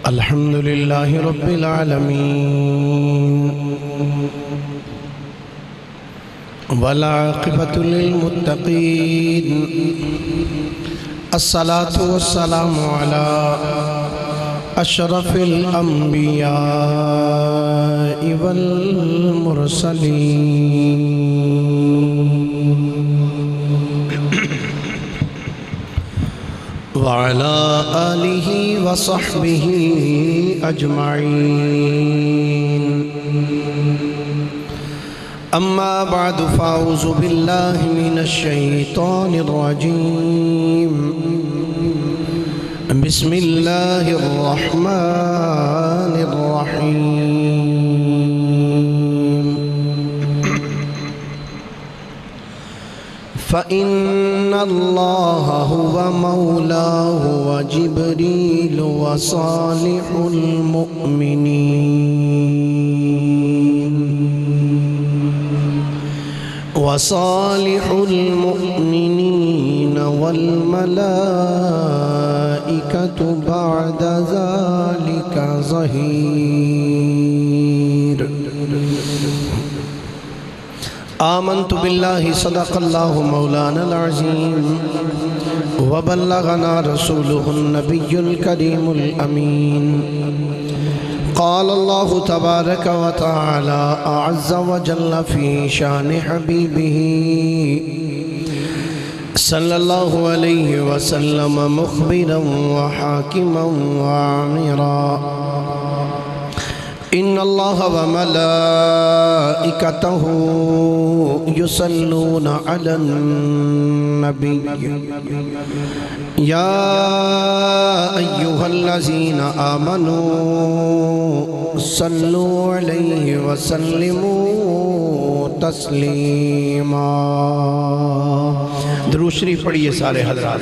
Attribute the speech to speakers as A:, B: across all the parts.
A: الحمد لله رب العالمين والعاقبة للمتقين الصلاة والسلام على أشرف الأنبياء والمرسلين وعلى آله وصحبه أجمعين أما بعد فأعوذ بالله من الشيطان الرجيم بسم الله الرحمن الرحيم فإن الله هو مولاه وجبريل وصالح المؤمنين والملائكة بعد ذلك ظهير آمنت بالله صدق الله مولانا العظيم وبلغنا رسوله النبي الكريم الأمين قال الله تبارك وتعالى أعز وجل في شان حبيبه صلى الله عليه وسلم مخبرا وحاكما وعامرا إن الله وملائكته يصلون على النبي يا أيها الذين آمنوا صلوا عليه وسلموا تسليما درود شریف پڑھیے سارے حضرات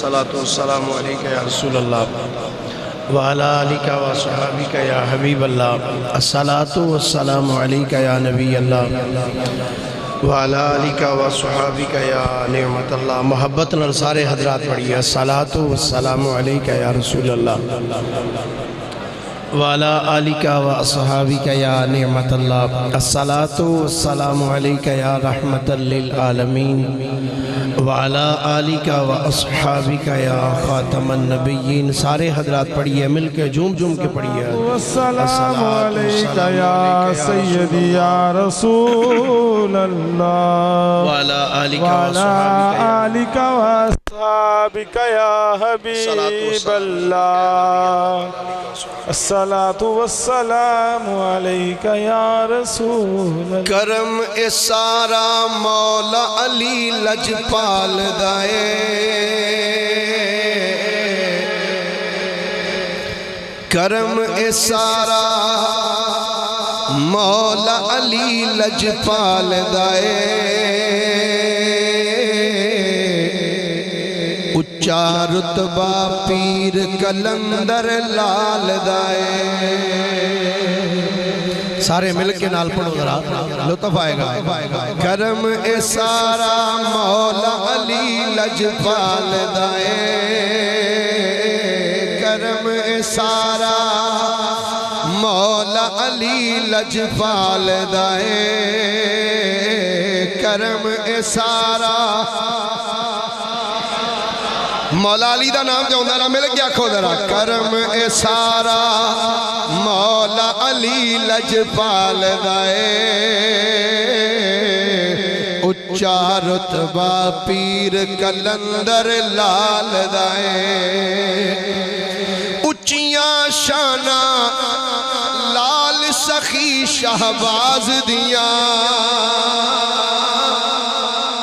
A: صلاۃ والسلام علیکہ یا رسول اللہ وعلى آلك وصحابك يا حبيب الله الصلاة والسلام عليك يا نبي الله وعلى آلك وصحابك يا نعمت الله محبت نرسارے حضرات پڑھیے الصلاة والسلام عليك يا رسول الله وعلى آلك وصحابك يا نعمت الله الصلاة والسلام عليك يا رحمة للعالمين وعلى آلك وأصحابك يا خاتم النبيين سارے حضرات پڑھیے مل کے جھوم جھوم کے پڑھیے
B: السلام علیکہ یا سیدی یا رسول اللہ
A: وعلى آلك
B: وصحابك یا حبیب اللہ الصلاة والسلام علیکہ یا رسول اللہ
A: کرم اسارا مولا علی لجپال دائے کرم اسارا مولا علی لجپال دائے اچھا رتبہ پیر کلندر لال دائے سارے مل کے نال پڑھو ذرا لطف آئے گا کرم اسارا مولا علی لجپال دائے کرم اسارا مولا علی لجپال دائے کرم اسارا مولا علی دا نام جو اندرہ مل گیا کھو درہ کرم اسارا مولا علی لجپال دائے اچھا رتبہ پیر کلندر لال دائے اچھیاں شانہ لال سخی شہباز دیاں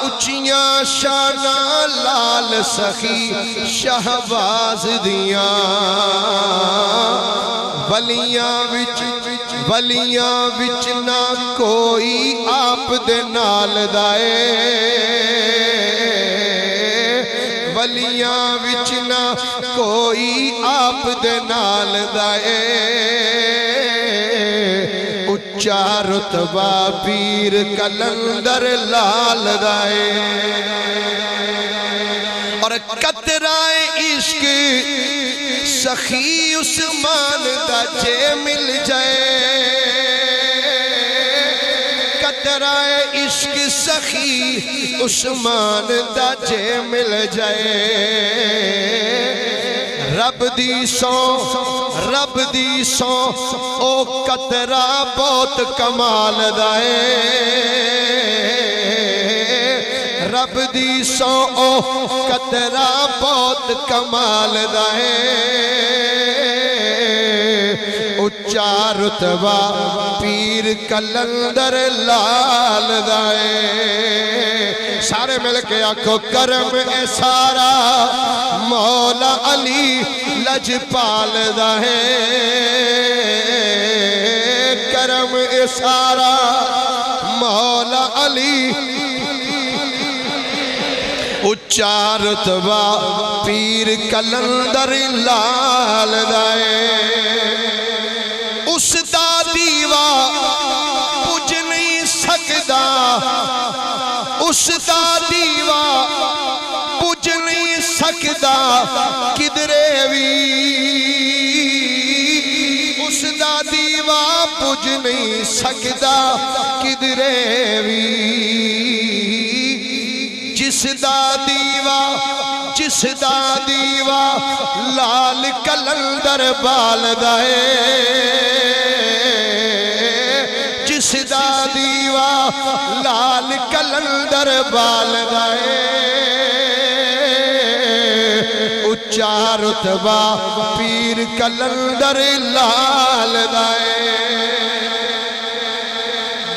A: اچھیاں شانہ لال سخی شہباز دیاں ولیاں وچ نہ کوئی آپ دے نال دائے ولیاں وچ نہ کوئی آپ دے نال دائے اچھا رتبہ پیر کلندر لال دائے اور قطرائے عشق سخی عثمان دا جے مل جائے قطرائے عشق سخی عثمان دا جے مل جائے رب دی سو او قطرہ بہت کمال دائے رب دی سو او قطرہ بہت کمال دائے اچھا رتبہ پیر کلندر لال دائے سارے مل کے آنکھو کرم اے سارا مولا علی لجپال دائے کرم اے سارا مولا علی اچھا رتبہ پیر کلندر لال دائے اس دا دیوا پوچھ نہیں سکدا اس دا دیوا پوچھ نہیں سکدا کدرے وی اس دا دیوا پوچھ نہیں سکدا کدرے وی جس دا دیوا لال کلندر بال دائے جس دا دیوا لال کلندر بال دائے اچھا رتبہ پیر کلندر لال دائے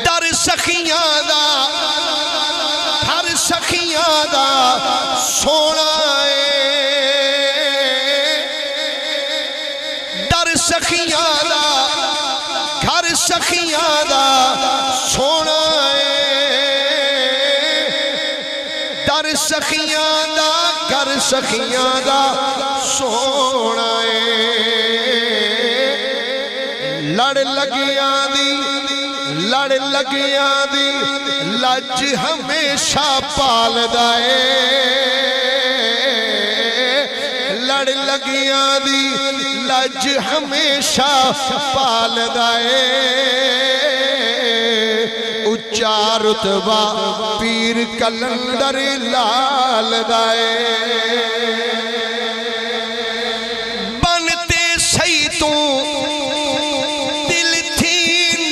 A: در سخیاں دا ہر سخیاں دا سونا در سخیاں دا گھر سخیاں دا سونا در سخیاں دا گھر سخیاں دا سونا لڑ لگیاں دی لج ہمیشہ پال دائے لڑ لگیاں دی لج ہمیشہ پال دائے اچھا رتبہ پیر کلندر لال دائے بنتے سی تو دل تھی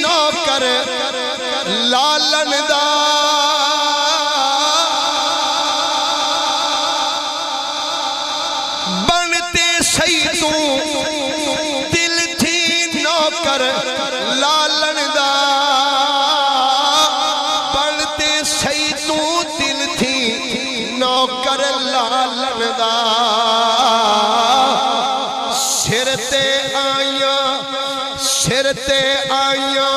A: نوکر لالن دا بنتے سی تو دل تھی نوکر لالن دا بنتے سی تو دل تھی نوکر لالن دا سر تے آئیاں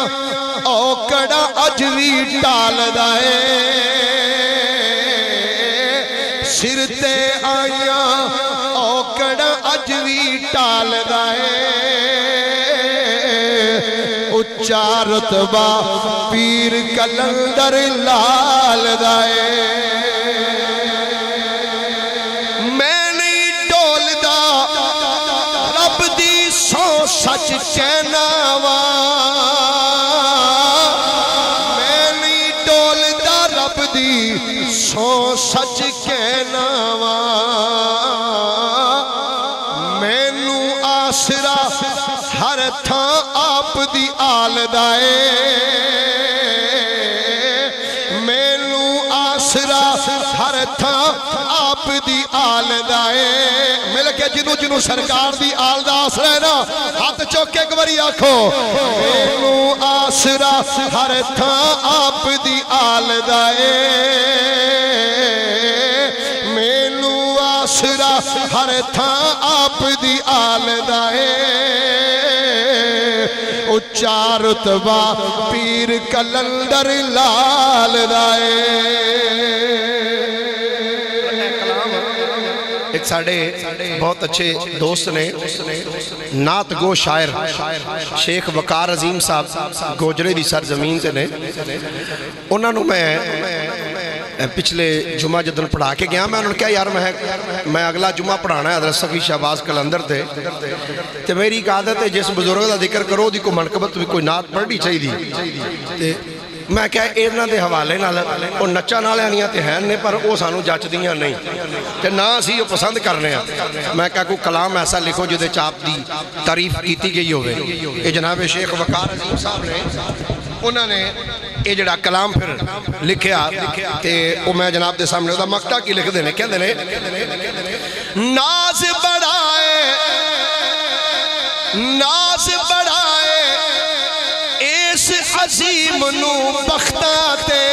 A: اوکڑا اجوی ٹال دائے سر تے آئیاں اوکڑا اجوی ٹال دائے اچھا رتبہ پیر کلندر لال دائے میں نہیں ڈول دا رب دی سو سچ کہنا وا سو سچ کہنا وا مینو آسرا ہر تھاں آپ دی آل دائے مینو آسرا ہر تھاں آپ دی آل دائے مل کے جنو سرکار دی آل دا آسرا ہے نا ہاتھ چوکے ایک باری آکھو مینو آسرا ہر تھاں آپ دی آل دائے آسرا ہر تھاں آپ دی آل دائے اچھا رتبہ پیر کلندر لال دائے ایک ساڑھے بہت اچھے دوست نے نعت گو شاعر شیخ وقار عظیم صاحب گوجرے دی سرزمین سے نے انہوں نے میں پچھلے جمعہ جدن پڑھا کے گیا میں انہوں نے کہا یار میں اگلا جمعہ پڑھانا ہے حضرت صفی شہباز کلندر تھے تے میری ایک عادت ہے جس بزرگ دا ذکر کرو دی کوئی منقبت بھی کوئی نعت پڑھنی چاہیے میں کہا ایرنا دے حوالے نال اور نچا نالیاں تے ہیں نے پر وہ سانو جچ دیاں نہیں تے نہ اسی وہ پسند کرنے ہیں میں کہا کوئی کلام ایسا لکھو جدے چاپ دی تعریف کیتی گئی ہوئے یہ جناب شیخ وقار عظیم صاحب نے انہوں نے یہ جڑا کلام پھر لکھیا تے وہ میں جناب دے سامنے دا مقطع کی لکھ دینے کہہ دینے ناز بڑھائے اس عظیم نو بختہ تے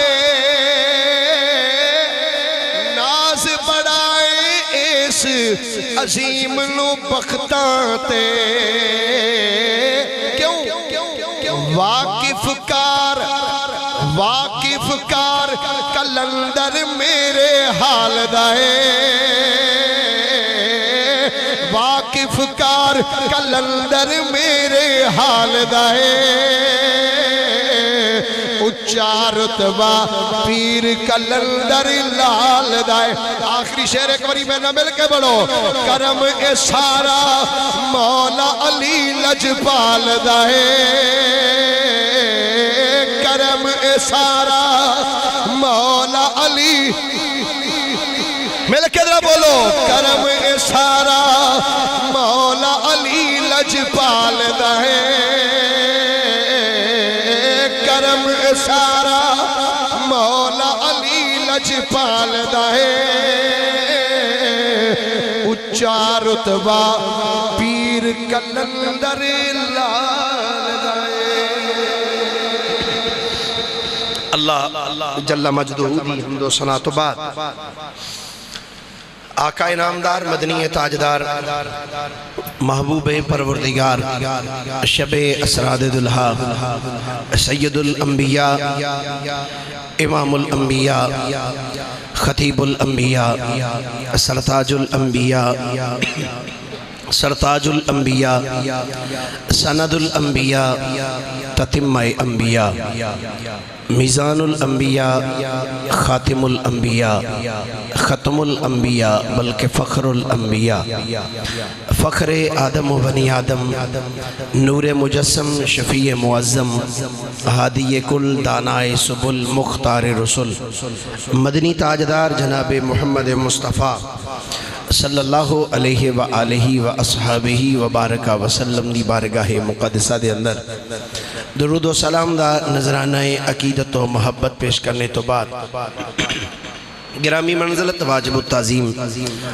A: ناز بڑھائے اس عظیم نو بختہ تے کیوں واقف کار کلندر میرے حال دائے واقف کار کلندر میرے حال دائے اچھا رتبہ پیر کلندر لال دائے آخری شعر ایک باری میں نہ مل کے بڑھو کرم اے سارا مولا علی لجپال دائے کرم اے سارا مولا علی مل کے درہ بولو کرم اے سارا مولا علی لجپال دائے کرم اے سارا مولا علی لجپال دائے اچھا رتبہ پیر کلندر لال دائے اللہ جل مجدہ دی حمد و ثنا تو بعد آقا انعامدار مدنی تاجدار محبوب پروردگار شب اسراد دلہا سید الانبیاء امام الانبیاء خطیب الانبیاء سرتاج الانبیاء سند الانبیاء تتمہ انبیاء میزان الانبیاء خاتم الانبیاء ختم الانبیاء بلکہ فخر الانبیاء فخر آدم و بنی آدم نور مجسم شفیع معظم ہادی کل دانائے سبل مختار رسول مدنی تاجدار جناب محمد مصطفیٰ صلی اللہ علیہ وآلہ وآصحابہ وبارکہ وسلم دی بارگاہ مقدسہ دے اندر درود و سلام دا نظرانہ عقیدت و محبت پیش کرنے تو بعد گرامی منزلت واجب التعظیم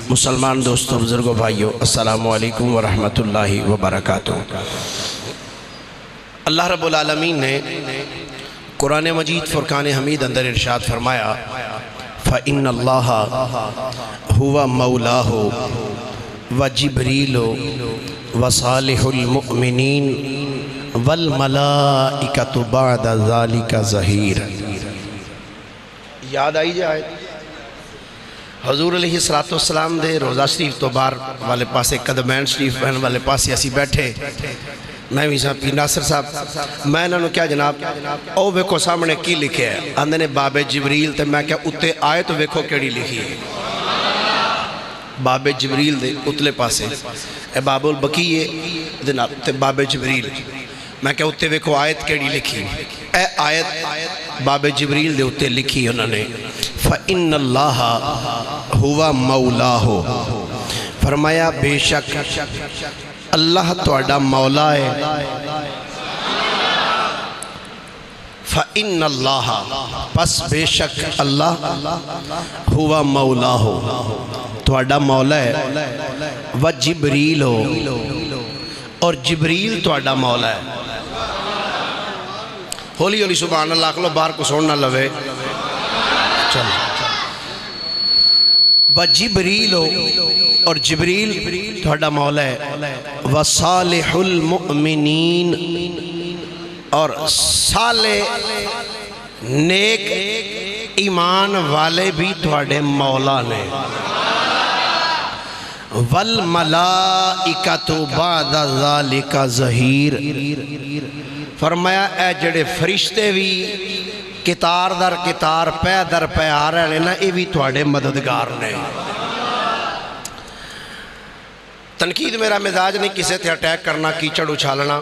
A: مسلمان دوستوں بزرگوں بھائیوں السلام علیکم ورحمت اللہ وبرکاتہ اللہ رب العالمین نے قرآن مجید فرقان حمید اندر ارشاد فرمایا فَإِنَّ اللَّهَ هُوَ مَوْلَاهُ وَجِبْرِيلُ وَصَالِحُ الْمُؤْمِنِينَ وَالْمَلَائِكَةُ بَعْدَ ذَلِكَ ظَهِيرٌ یاد آئی جائے حضور علیہ السلام دے روزہ شریف تو بار والے پاسے قدمین شریف بہن والے پاسے اسی بیٹھے میں بھی صاحب پیر ناصر صاحب میں انہوں نے کیا جناب او ویکھو سامنے کی لکھے ہے اندھے نے باب جبریل تے میں کیا اتے آئے تو ویکھو کیڑی لکھی ہے باب جبریل دے اتلے پاسے اے باب البقیہ تے باب جبریل میں کیا اتے ویکھو آیت کیڑی لکھی اے آیت باب جبریل دے اتے لکھی انہوں نے فَإِنَّ اللَّهَ هُوَ مَوْلَاهُ فرمایا بے شک اللہ توڑا مولا ہے فَإِنَّ اللَّهَ پس بے شک اللہ ہوا مولا ہو توڑا مولا ہے وَجِبْرِيلُ اور جبریل توڑا مولا ہے ہولی ہولی سبحان اللہ اکلو بار کو سوڑنا لوے چل وَجِبْرِيلُ اور جبریل توڑا مولا ہے وَصَالِحُ الْمُؤْمِنِينَ اور صالح نیک ایمان والے بھی توڑے مولا نے والملائکۃ بعد ذالک ظہیر، فرمایا اے جڑے فرشتے بھی کتار در کتار پہ در پہ آ رہے ہیں نا، یہ بھی تھوڑے مددگار نے۔ تنقید میرا مزاج نہیں کسے تھے اٹیک کرنا، کیچڑ اچھالنا،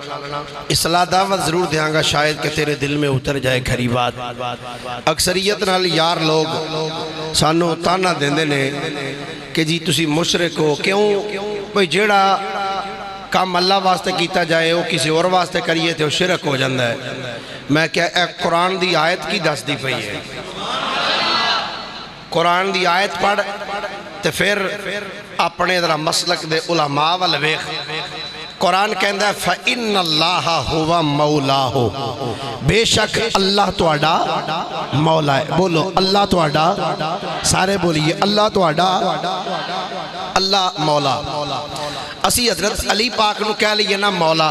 A: اصلاح دعوت ضرور دیاں گا، شاید کہ تیرے دل میں اتر جائے کھری بات۔ اکثریت نال یار لوگ سانو تانا دیندے نے کہ جی تسی مشرک ہو، کیوں بھئی جیڑا کام اللہ واسطے کیتا جائے وہ کسی اور واسطے کریے تھے وہ شرک ہو جاندہ ہے۔ میں کیا اے قرآن دی آیت کی دس دی پئی ہے، قرآن دی آیت پڑھ تے پھر اپنے ذرا مسلک دے علماء والویخ۔ قرآن کہندہ ہے فَإِنَّ اللَّهَ هُوَ مَوْلَاهُ، بے شک اللہ تواڈا مولا ہے۔ بولو اللہ تواڈا، سارے بولیے اللہ تواڈا، اللہ مولا۔ اسی حضرت علی پاک نو کہہ لیے نا مولا،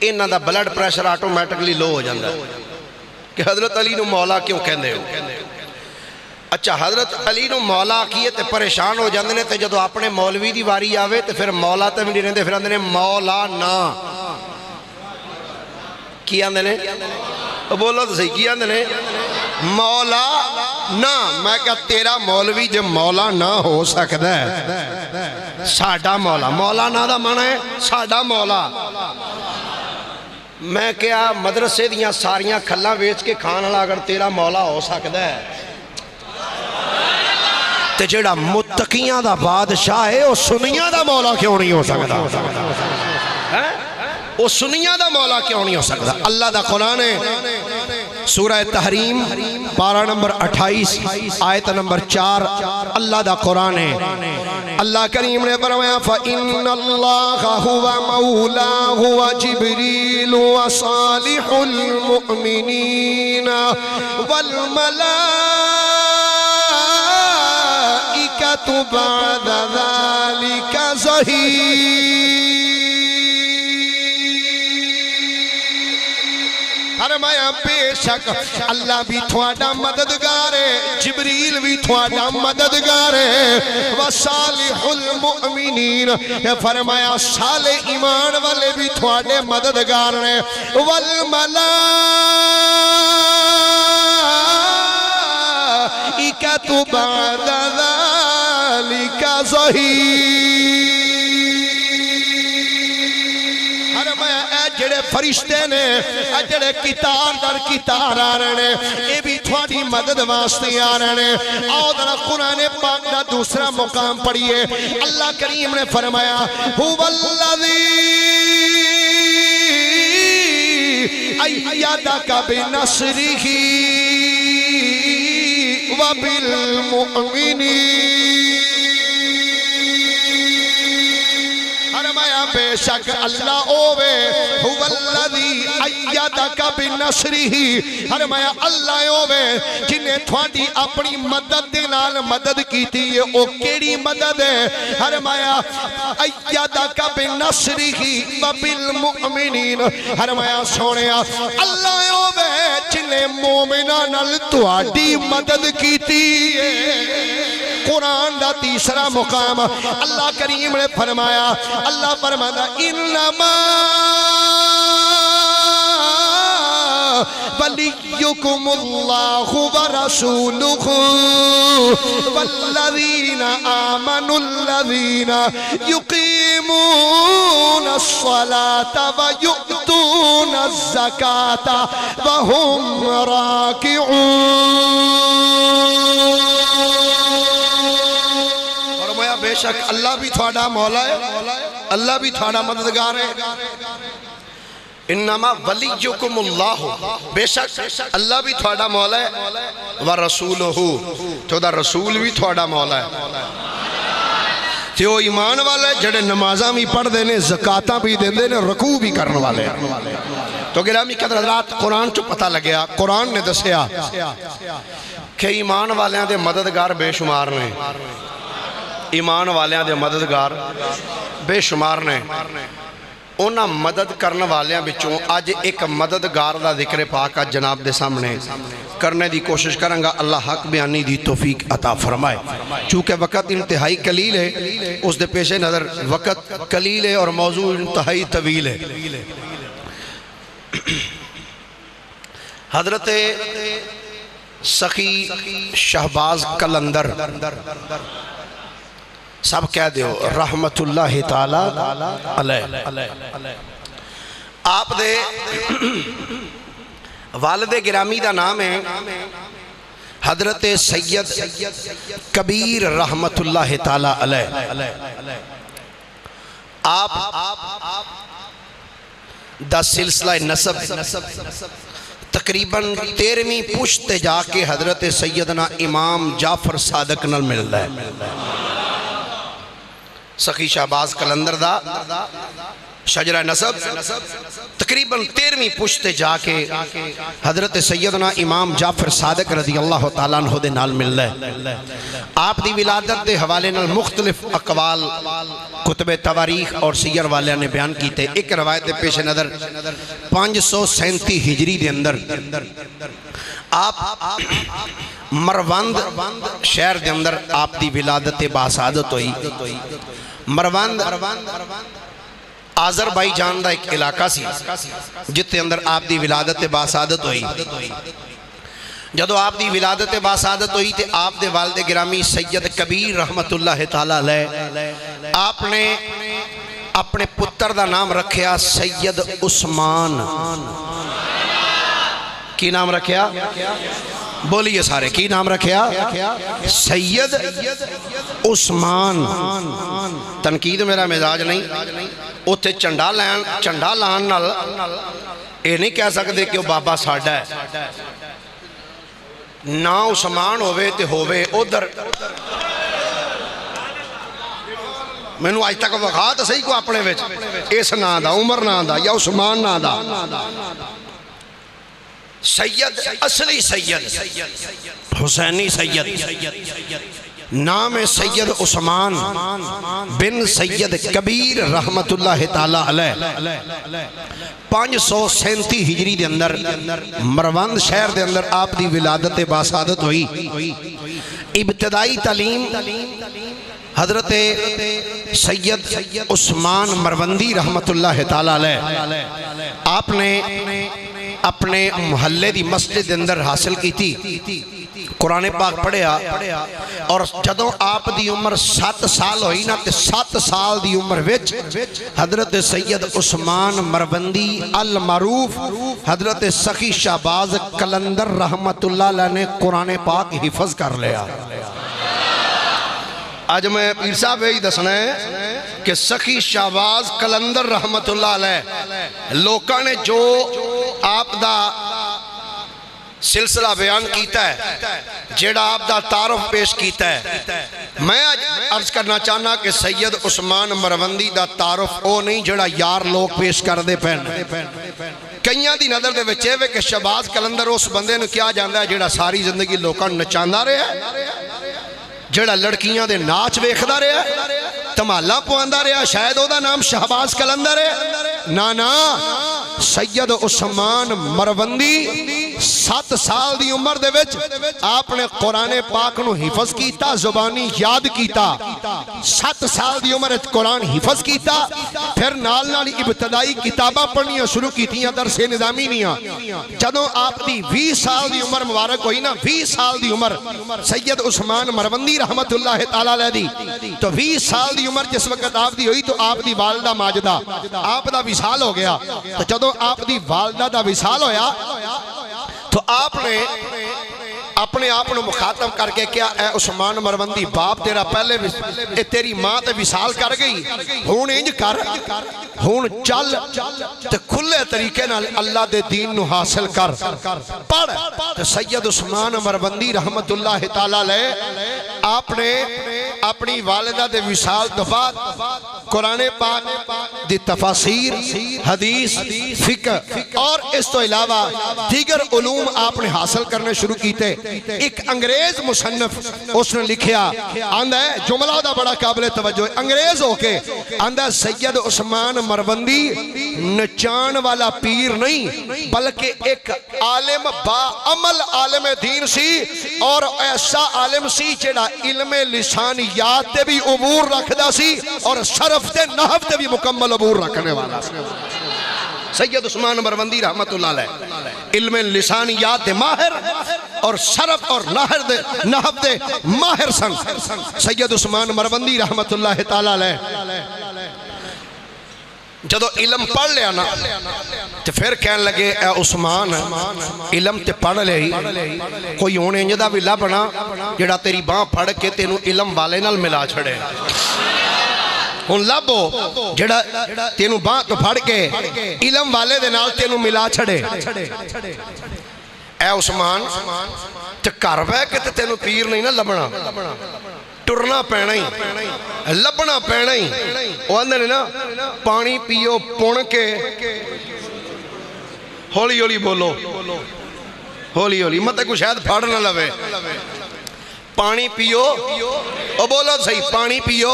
A: انہاں دا بلڈ پریشر آٹومیٹکلی لو ہو جاندہ ہے کہ حضرت علی نو مولا کیوں کہندے ہو۔ اچھا حضرت علی نو مولا کیے تے پریشان ہو جاندے نے، تے جدو اپنے مولوی دی واری آوے تے پھر مولا تے بھی نہیں رہندے، پھر آندے نے مولا نا۔ کی آندے نے؟ بولو تو صحیح، کی آندے نے؟ مولا نا۔ میں کہا تیرا مولوی جو مولا نہ ہو سکتا ہے، ساڈا مولا، مولا نا دا معنی ہے ساڈا مولا۔ میں کہا مدرسے دیاں ساریاں کھلاں ویچ کے کھان والا اگر تیرا مولا ہو سکتا ہے تے جڑا متقیاں دا بادشاہ ہے وہ سنیاں دا مولا کیوں نہیں ہو سکتا؟ وہ سنیاں دا مولا کیوں نہیں ہو سکتا؟ اللہ دا قرآن ہے، سورہ تحریم پارہ نمبر 28 آیت نمبر 4، اللہ دا قرآن ہے۔ اللہ کریم نے فرمایا فَإِنَّ اللَّهَ هُوَ مَوْلَاهُ وَجِبْرِيلُ وَصَالِحُ الْمُؤْمِنِينَ وَالْمَلَائِكَةُ بَعْدَ ذَلِكَ ظَهِيرٌ۔ فرمایا بے شک اللہ بھی تھوڑا مددگار ہے، جبریل بھی تھوڑا مددگار ہے، وصالح المؤمنین، فرمایا صالح ایمان والے بھی تھوڑے مددگار ہیں، والملائکۃ بعد ذلک ظہیر۔ جڑے فرشتے نے جڑے کتار در کتار آ رہے ہیں، یہ بھی تھوڑی مدد واسطے آ رہے ہیں۔ آؤ ذرا قرآن پاک کا دوسرا مقام پڑھیے۔ اللہ کریم نے فرمایا هُوَ الَّذِي أَيَّدَكَ بِنَصْرِهِ وَبِالْمُؤْمِنِينَ۔ بے شک اللہ اوے هو الذی ایدک بنصرہ، فرمایا اللہ اوے جنہیں تھوڑی اپنی مدد دے نال مدد کیتی ہے۔ او کیڑی مدد ہے؟ فرمایا ایدک بنصرہ وبالمؤمنین، فرمایا سونیا اللہ اوے جنہیں مومناں نال تہاڈی مدد کیتی ہے۔ قرآن دا تیسرا مقام اللہ کریم نے فرمایا، اللہ فرمایا انما ولیکم اللہ ورسولہ والذین آمنوا الذین یقیمون الصلاة ویؤتون الزکاة وهم راکعون۔ بے شک اللہ بھی تھوڑا مولا ہے، اللہ بھی تھوڑا مددگار ہے۔ انما ولیکم اللہ، بے شک اللہ بھی تھوڑا مولا ہے، ورسولہ، تو دا رسول بھی تھوڑا مولا ہے۔ تو ایمان والے جڑے نمازاں بھی پڑھ دینے، زکاتاں بھی دینے، رکوع بھی کرنے والے۔ تو گرامی قدر حضرات قرآن چو پتہ لگیا، قرآن نے دسیا کہ ایمان والیاں دے مددگار بے شمار نے، ایمان والیاں دے مددگار بے شمار نے۔ انہاں مدد کرنے والیاں بچوں آج ایک مددگار دا ذکر پاک آج جناب دے سامنے کرنے دی کوشش کریں گا. اللہ حق بیانی دی توفیق عطا فرمائے. چونکہ وقت انتہائی قلیل ہے، اس دے پیش نظر وقت قلیل ہے اور موضوع انتہائی طویل ہے. حضرت سخی شہباز قلندر سب کہہ دیو رحمت اللہ تعالی علیہ. آپ دے والد گرامی دا نام ہے حضرت سید کبیر رحمت اللہ تعالی علیہ. آپ دا سلسلہ نسب تقریباً 13ویں پشت جا کے حضرت سیدنا امام جعفر صادق نال ملتا ہے. سخی شہباز قلندر دا شجرہ نسب تقریباً 13ویں پشت جا کے حضرت سیدنا امام جعفر صادق رضی اللہ تعالیٰ عنہ دے نال مل رہے. آپ دی ولادت دے حوالے نال مختلف اقوال کتب تواریخ اور سیر والیاں نے بیان کیتے. ایک روایت پیش نظر 537 ہجری دے اندر آپ مروند شہر دے اندر آپ دی ولادت باسعادت ہوئی. مروند آذربائیجان دا ایک علاقہ سی جتے اندر آپ دی ولادت باسعادت ہوئی. جدو آپ دی ولادت باسعادت ہوئی تے آپ دے والد گرامی سید کبیر رحمت اللہ تعالی علیہ آپ نے اپنے پتر دا نام رکھیا سید عثمان. کی نام رکھیا؟ بولیے سارے کی نام رکھیا؟ سید عثمان. تنقید میرا مزاج نہیں، اتھے چنڈا لان نال اے نہیں کہہ سکتے کہ وہ بابا ساڑھا ہے. نا عثمان ہوئے تے ہوئے ادھر میں نے آج تک وقا تو صحیح کو اپنے ویچ اس نا دا عمر نا دا یا عثمان نا دا. سید اصلی سید حسینی سید نام سید عثمان بن سید کبیر رحمت اللہ تعالی علیہ 537 ہجری دے اندر مروند شہر دے اندر آپ دی ولادت باسعادت ہوئی. ابتدائی تعلیم حضرت سید عثمان مروندی رحمت اللہ تعالی علیہ آپ نے اپنے محلے دی مسجد اندر حاصل کی تھی. قرآن پاک پڑھیا اور جدوں آپ دی عمر 7 سال ہوئی نا تے 7 سال دی عمر وچ حضرت سید عثمان مروندی المعروف حضرت سخی شہباز قلندر رحمت اللہ علیہ نے قرآن پاک حفظ کر لیا. آج میں پیر صاحب یہی دسنا ہے کہ سخی شہباز قلندر رحمت اللہ علیہ لوکاں نے جو آپ دا سلسلہ بیان کیتا ہے جیڑا آپ دا تعارف پیش کیتا ہے. میں آج عرض کرنا چاہنا کہ سید عثمان مروندی دا تعارف او نہیں جیڑا یار لوگ پیش کر دے پہن. کئیاں دی نظر دے وچے وے کہ شہباز قلندر اس بندے نے کیا جاندہ ہے جیڑا ساری زندگی لوکاں نچاندہ رہے ہے، جیڑا لڑکیاں دے ناچ ویکھدا رہے ہے، تمالا پواندہ رہے ہے، شاید او دا نام شہباز قلندر ہے. نا سید عثمان مروندی 7 سال دی عمر دے وچ آپ نے قرآن پاک نو حفظ کیتا، زبانی یاد کیتا. 7 سال دی عمر قرآن حفظ کیتا، پھر نال نال ابتدائی کتابہ پڑھنیاں شروع کیتیاں درس نظامی نیاں. جدوں آپ دی 20 سال دی عمر مبارک ہوئی نا، 20 سال دی عمر سید عثمان مروندی رحمت اللہ تعالیٰ علیہ دی تو 20 سال دی عمر جس وقت آپ دی ہوئی تو آپ دی والدہ ماجدہ آپ دا وصال ہو گیا. تو جدوں آپ دی والدہ دا وصال ہویا تو آپ نے اپنے آپ نے مخاطب کر کے کیا اے عثمان مروندی باپ تیرا پہلے اے تیری ماں تے وصال کر گئی، ہون انج کر ہون چل تے کھلے طریقے نال اللہ دے دین نو حاصل کر پڑھ. تو سید عثمان مروندی رحمت اللہ تعالیٰ علیہ آپ نے اپنی والدہ دے وصال تو بعد قرآن پاک دی تفاسیر، حدیث، فقہ اور اس تو علاوہ دیگر علوم آپ نے حاصل کرنے شروع کیتے. ایک انگریز مصنف اس نے لکھیا آندہ ہے جملہ دا بڑا قابل توجہ ہے انگریز ہو کے آندہ ہے سید عثمان مروندی نچان والا پیر نہیں بلکہ ایک عالم با عمل عالم دین سی اور ایسا عالم سی جڑا علم لسانیات تے بھی عبور رکھدا سی اور صرف تے نحو تے بھی مکمل عبور رکھنے والا سی سید عثمان مروندی رحمت اللہ علیہ علم لسانیات دے ماہر اور صرف اور نحو دے ماہر سن سید عثمان مروندی رحمت اللہ تعالی علیہ جدو علم پڑھ لیا نا تو پھر کہنے لگے اے عثمان علم تے پڑھ لے ہی کوئی ہونے انجدہ بھی لبنا جڑا تیری باں پڑھ کے تینوں علم والے نال ملا چھڑے ہن لبو جڑا تینوں باں تو پڑھ کے علم والے دے نال تینوں ملا چھڑے اے عثمان تے کر بے کہ تینوں پیر نہیں نا لبنا ٹرنا پینا ہی لبنا پینا ہی وہ اندر نا پانی پیو پون کے ہولی ہولی بولو ہولی ہولی مت کو شاید پھاڑ نہ لوے پانی پیو او بولو صحیح پانی پیو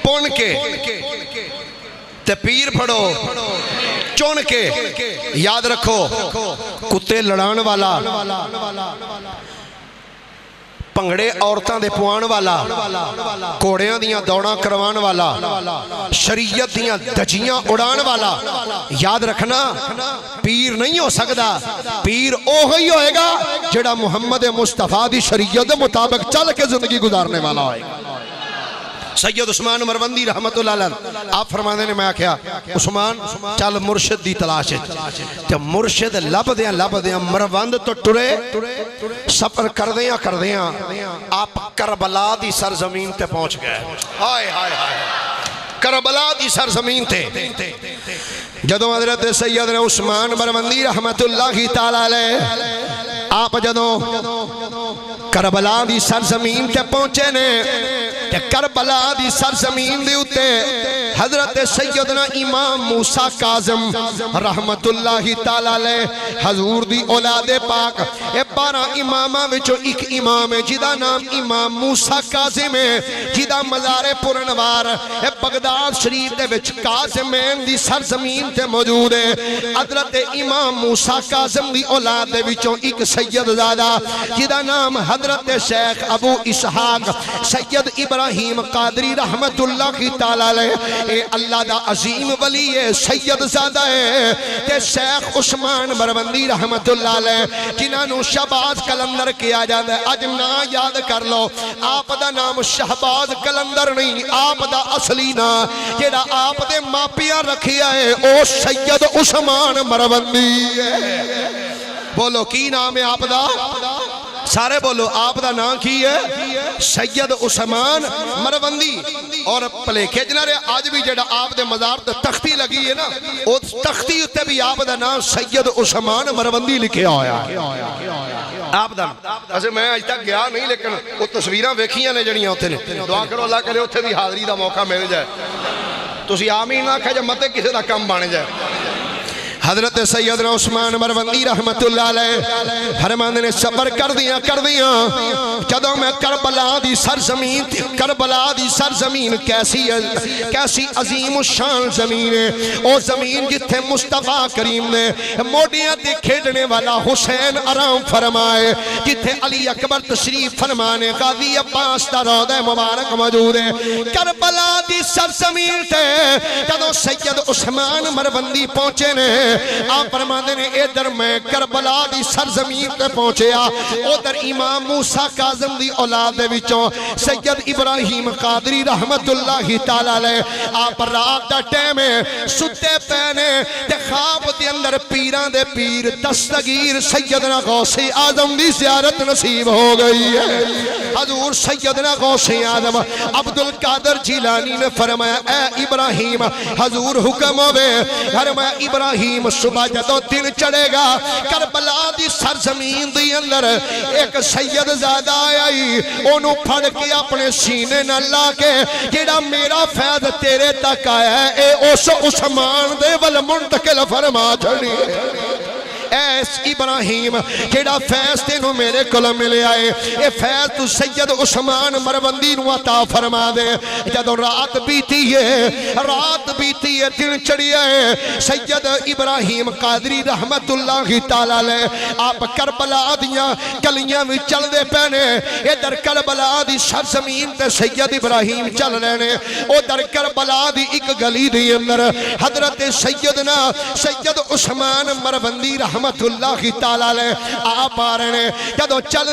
A: پون کے تے پیر پھڑو چون کے یاد رکھو کتے لڑان والا پنگڑے عورتاں دے پوان والا کوڑیاں دیاں دوڑاں کروان والا شریعت دیاں دجیاں اڑان والا یاد رکھنا پیر نہیں ہو سکتا پیر اوہی ہوئے گا جڑا محمد مصطفیٰ دی شریعت دے مطابق چل کے زندگی گزارنے والا ہوئے گا سید عثمان مروندی رحمت اللہ علیہ آپ فرمانے نے میں کہا عثمان چل مرشد دی تلاش ہے جب مرشد لب دیاں مروند تو ٹرے سفر کر دیاں آپ کربلا دی سرزمین تے پہنچ گئے ہائے ہائے ہائے کربلا دی سرزمین تے جدو حضرت سیدنا عثمان مروندی رحمت اللہ تعالی علیہ آپ جدو کربلا دی سرزمین تے پہنچے نے کہ کربلا دی سرزمین دے اتے حضرت سیدنا امام موسیٰ کاظم رحمت اللہ تعالی علیہ حضور دی اولاد پاک اے 12 امامہ وچو ایک امام ہے جدا نام امام موسیٰ کاظم ہے جدا مزار پرنوار اے بغداد شریف دے وچ کاظمین دی سرزمین تے موجود ہے حضرت امام موسیٰ کاظم دی اولاد دے وچو ایک سید زادہ جدا نام حضرت شیخ ابو اسحاق سید ابراہیم قادری رحمت اللہ کی تعالی علیہ اے اللہ دا عظیم ولی ہے سید زادہ ہے تے شیخ عثمان مروندی رحمت اللہ علیہ جنہوں شہباز کلندر کیا جاتا ہے اج نا یاد کر لو آپ دا نام شہباز کلندر نہیں آپ دا اصلی نا جیڑا آپ دے ماپیاں رکھیا ہے او سید عثمان مروندی ہے بولو کی نام ہے آپ دا سارے بولو آپ دا نام کی ہے سید عثمان مروندی اور پلیکھے جنارے آج بھی جڑا آپ دے مزار تے تختی لگی ہے نا اس تختی تے بھی آپ دا نام سید عثمان مروندی لکھے آیا آپ دا ایسے میں آج تک گیا نہیں لیکن وہ تصویریں ویکھیاں نے جڑیاں ہوتے نے دعا کرو اللہ کرے ہوتے بھی حاضری دا موقع مل جائے تو اسی آمین نہ کہا جب متے کسی دا کم بانے جائے حضرت سیدنا عثمان مروندی رحمت اللہ علیہ فرماندے نے سفر کر دیاں جدوں میں کربلا دی سرزمین کیسی عظیم الشان زمین ہے او زمین جتھے مصطفیٰ کریم نے موڈیاں تے کھیڑنے والا حسین آرام فرمائے جتھے علی اکبر تشریف فرمانے غازی عباس دا روضہ مبارک موجود ہے کربلا دی سرزمین تے جدوں سید عثمان مروندی پہنچے نے آپ فرماندے نے ادھر میں کربلا دی سرزمین تے پہنچیا ادھر امام موسیٰ کاظم دی اولاد دے وچوں سید ابراہیم قادری رحمت اللہ تعالی علیہ آپ رات دا ٹائم ستے پینے تے خواب دے اندر پیران دے پیر دستگیر سیدنا غوث اعظم دی زیارت نصیب ہو گئی ہے حضور سیدنا غوث اعظم عبدالقادر جیلانی نے فرمایا اے ابراہیم حضور حکم ہوئے فرمایا ابراہیم صبح جدو دن چڑھے گا کربلا دی سرزمین دی اندر ایک سید زادہ آئی انہوں پھڑ کے اپنے سینے نہ لا کے جیڑا میرا فیض تیرے تک آیا ہے اے اس عثمان دے ول منتقل فرما چھڑی ایس ابراہیم جیڑا فیض تینوں میرے کول ملے آئے اے فیض تو سید عثمان مروندی نو عطا فرما دے جدو رات بیتی ہے دن چڑھی ہے سید ابراہیم قادری رحمت اللہ تعالیٰ علیہ آپ کربلا دیاں گلیاں بھی چل دے پہنے ادھر کربلا دی سرزمین تے سید ابراہیم چل رہنے ادھر کربلا دی ایک گلی دی اندر حضرت سیدنا سید عثمان مروندی رحمت اللہ تعالیٰ علیہ آپ آ رہنے جدو چل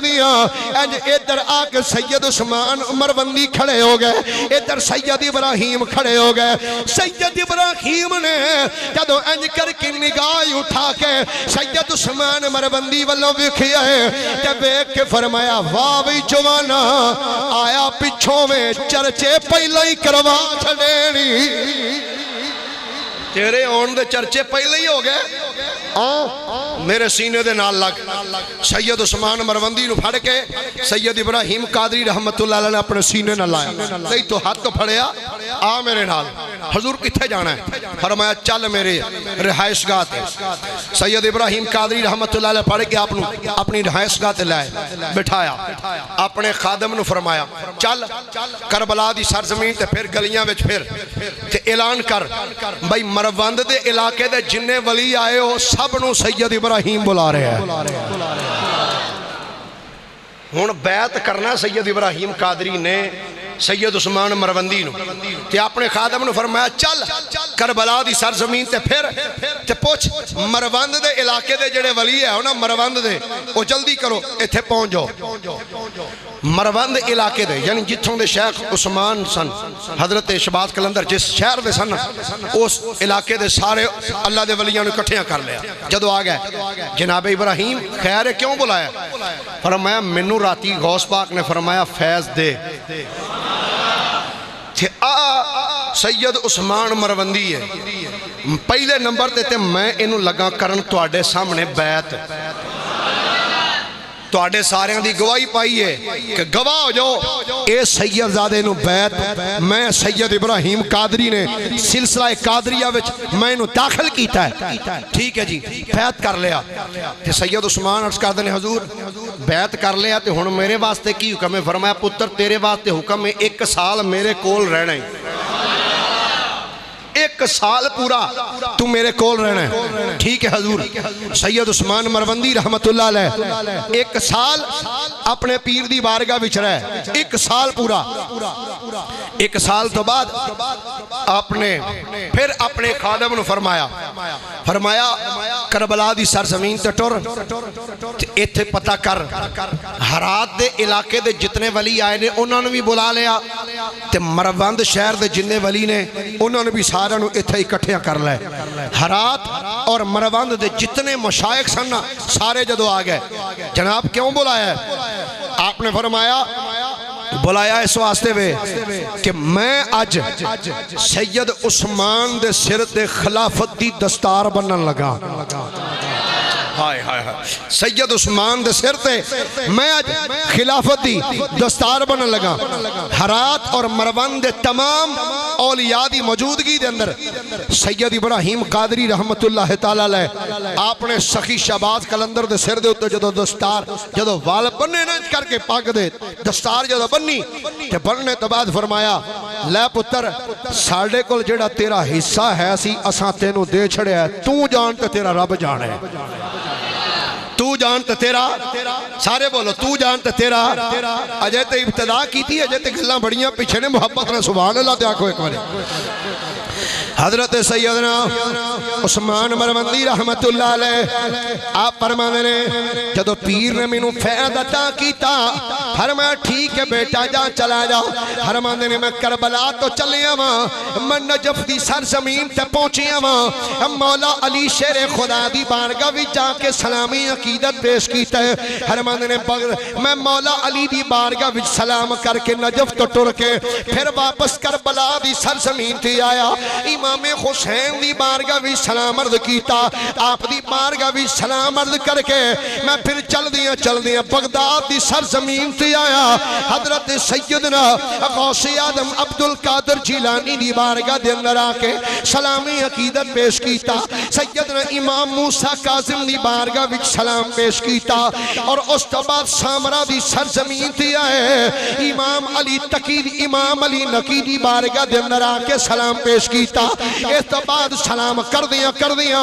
A: دیاں ادھر آ کے سید عثمان مروندی کھڑے ہو گئے ادھر سید ابراہیم کھڑے ہو گئے سید ابراہیم نے جدو انج کر کے نگاہ اٹھا کے سید عثمان مروندی والوں ویکھیا ہے تے ویکھ کے فرمایا واہ وی جوانا آیا پچھوں میں چرچے پہلے ہی کروا چھڑینی تیرے آن دے چرچے پہلے ہی ہو گئے میرے سینے دے نال لگ سید عثمان مروندی نو پھڑ کے سید ابراہیم قادری رحمت اللہ علیہ نے اپنے سینے نہ لایا نہیں تو ہاتھ تو پھڑیا آ میرے نال حضور کتھے جانا ہے فرمایا چل میرے رہائش گاہ تے سید ابراہیم قادری رحمت اللہ علیہ پھڑ کے اپنی رہائش گاہ تے لائے بٹھایا اپنے خادم نو فرمایا چل کربلا دی سرزمین تے پھر گلیاں وچ پھر تے اعلان کر بھائی مروند دے علاقے دے جننے ولی آئے ہو سب نو سید ابراہیم بلا رہے ہیں ہون بیعت کرنا سید ابراہیم قادری نے سید عثمان مروندی نو تے اپنے خادم نو فرمایا چل کربلا دی سرزمین تے پھر تے پوچھ مروند دے علاقے دے جڑے ولی ہے ہونا مروند دے او جلدی کرو ایتھے پہنچ جاؤ مروند علاقے دے یعنی جتھوں دے شیخ عثمان سن حضرت شہباز قلندر جس شہر دے سن اس علاقے دے سارے اللہ دے ولیاں نے اکٹھیاں کر لیا جدو آ گئے جناب ابراہیم خیر کیوں بلایا فرمایا منو راتی غوث پاک نے فرمایا فیض دے سید عثمان مروندی ہے پہلے نمبر دیتے میں انہوں لگا کرن تواڈے سامنے بیعت تواڈے سارے دی گواہی پائی ہے کہ گواہ ہو جاؤ اے سید زادے نو بیعت میں سید ابراہیم قادری نے سلسلہ قادریہ وچ میں انہوں داخل کیتا ہے ٹھیک ہے جی بیعت کر لیا کہ سید عثمان عرض کردے نے حضور بیعت کر لیا تے ہن میرے واسطے کی حکم ہے فرمایا پتر تیرے واسطے حکم ہے 1 سال میرے کول رہنا ہے 1 سال پورا تو میرے کول رہنا ہے ٹھیک ہے حضور سید عثمان مروندی رحمت اللہ علیہ 1 سال اپنے پیر دی بارگاہ وچ رہے 1 سال پورا 1 سال تو بعد اپنے پھر اپنے خادم نو فرمایا کربلا دی سرزمین تے ٹر ایتھے پتہ کر ہرات دے علاقے دے جتنے ولی آئے نے انہوں نے بھی بلا لیا تے مروند شہر دے جننے ولی نے انہوں نے بھی سارا نو ایتھے اکٹھیاں کر لے ہرات اور مروند دے جتنے مشائق سن سارے جدو آ گئے جناب کیوں بلایا ہے آپ نے فرمایا بلایا اس واسطے وے کہ میں اج سید عثمان دے سر تے خلافت دی دستار بنن لگا سید عثمان دے سر تے میں اج خلافت دی دستار بنن لگا ہرات اور مروند دے تمام اولیاء دی موجودگی دے اندر سید ابراہیم قادری رحمت اللہ تعالیٰ علیہ آپ نے سخی شہباز قلندر دے سر دے اتنے جدو دستار جدو وال بننے نہ کر کے پاک دے دستار جدو بننی کہ بننے تو بعد فرمایا لے پتر ساڑھے کل جڑا تیرا حصہ ہے اسی اساں تینوں دے چھڑے ہے تو جانتے تیرا رب جانے تو جانتے تیرا سارے بولو تو جانتے تیرا اجے تے ابتدا کی تھی اجے تے گلاں بڑیاں پیچھے نے محبت نے سبحان اللہ تے آکھو ایک بارے حضرت سیدنا عثمان مروندی رحمت اللہ علیہ آپ فرمانے نے جدو پیر نے مینوں فیض عطا کیتا فرمایا ٹھیک ہے بیٹا جا چلا جا فرمانے نے میں کربلا تو چلیا ہاں میں نجف دی سرزمین تے پہنچیا ہاں مولا علی شیر خدا دی بارگاہ وچ جا کے سلامی عقیدت پیش کیتا ہے فرمانے نے میں مولا علی دی بارگاہ وچ سلام کر کے نجف تو ٹر کے پھر واپس کربلا دی سرزمین تے آیا امام امام حسین دی بارگاہ بھی سلام عرض کیتا آپ دی بارگاہ بھی سلام عرض کر کے میں پھر چل دیا بغداد دی سرزمین تے آیا حضرت سیدنا غوث آدم عبدالقادر جیلانی دی بارگاہ دے اندر آکے سلامی عقیدت پیش کیتا سیدنا امام موسیٰ کاظم دی بارگاہ وچ سلام پیش کیتا اور اس تو بعد سامرہ دی سرزمین تے آئے امام علی تقی امام علی نقی دی بارگاہ دے اندر آکے سلام پیش کیتا اس تو بعد سلام کر دیا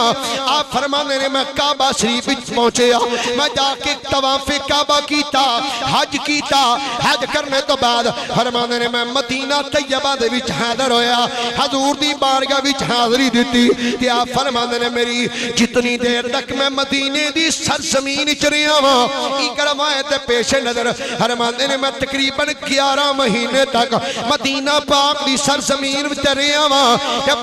A: آپ فرمانے نے میں کعبہ شریف پہنچے میں جا کے طواف کعبہ کیتا حج کرنے تو بعد فرمانے نے میں مدینہ طیبہ دے وچ حاضر ہویا حضور دی بارگاہ وچ حاضری دیتی کہ آپ فرمانے نے میری جتنی دیر تک میں مدینے دی سرزمین چریا روایت پیش نظر فرمانے نے میں تقریباً 11 مہینے تک مدینہ پاک دی سرزمین چریا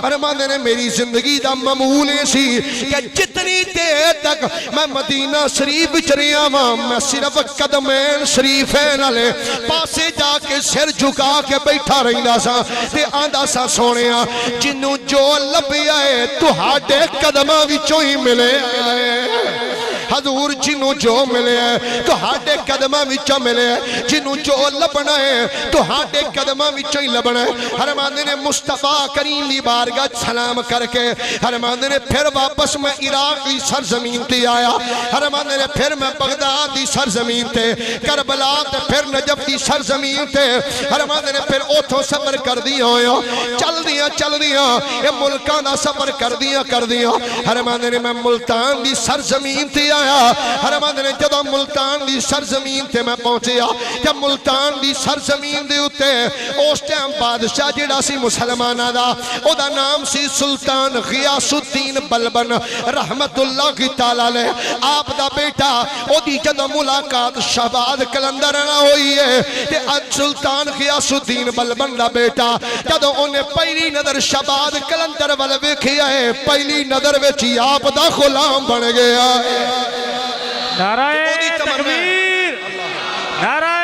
A: فرمانے نے میری زندگی دا معمول سی کہ جتنی دیر تک میں مدینہ شریف چریا میں صرف قدمین شریفین علیہ پاسے جا کے سر جھکا کے بیٹھا رہنا سا تے آندہ سا سونیا جنوں جو لبی آئے تو ہاڑے قدمہ وچوں ہی ملے آئے حضور جنوں جو ملے ہیں تو ہاڑے قدمہ وچوں ملے ہیں جنوں جو لبنا ہے تو ہاڑے قدمہ وچوں ہی لبنا ہے فرماندے نے مصطفیٰ کریم دی بارگاہ سلام کر کے فرماندے نے پھر واپس میں عراق دی سرزمین تے آیا فرماندے نے پھر میں بغداد دی سرزمین تے کربلا تے پھر نجف دی سرزمین تے فرماندے نے پھر اوتھوں سفر کر دیا ہویا چل دیا یہ ملکان دا سفر کر دیا فرماندے نے میں ملتان دی سرزمین تے آیا فرماندے نے جدوں ملتان دی سرزمین تے میں پہنچیا جب ملتان دی سرزمین دے اتے اس ٹائم بادشاہ جڑا سی مسلمانہ دا او دا نام سی سلطان غیاث الدین بلبن رحمت اللہ کی تعالیٰ لے آپ دا بیٹا او دی جدوں ملاقات شہباز کلندر نہ ہوئی ہے کہ سلطان غیاث الدین بلبن دا بیٹا جدوں انہیں پہلی نظر شہباز کلندر والے ویکھیا ہے پہلی نظر وچی آپ دا غلام بن گیا ہے
B: نعرہ تکبیر نعرہ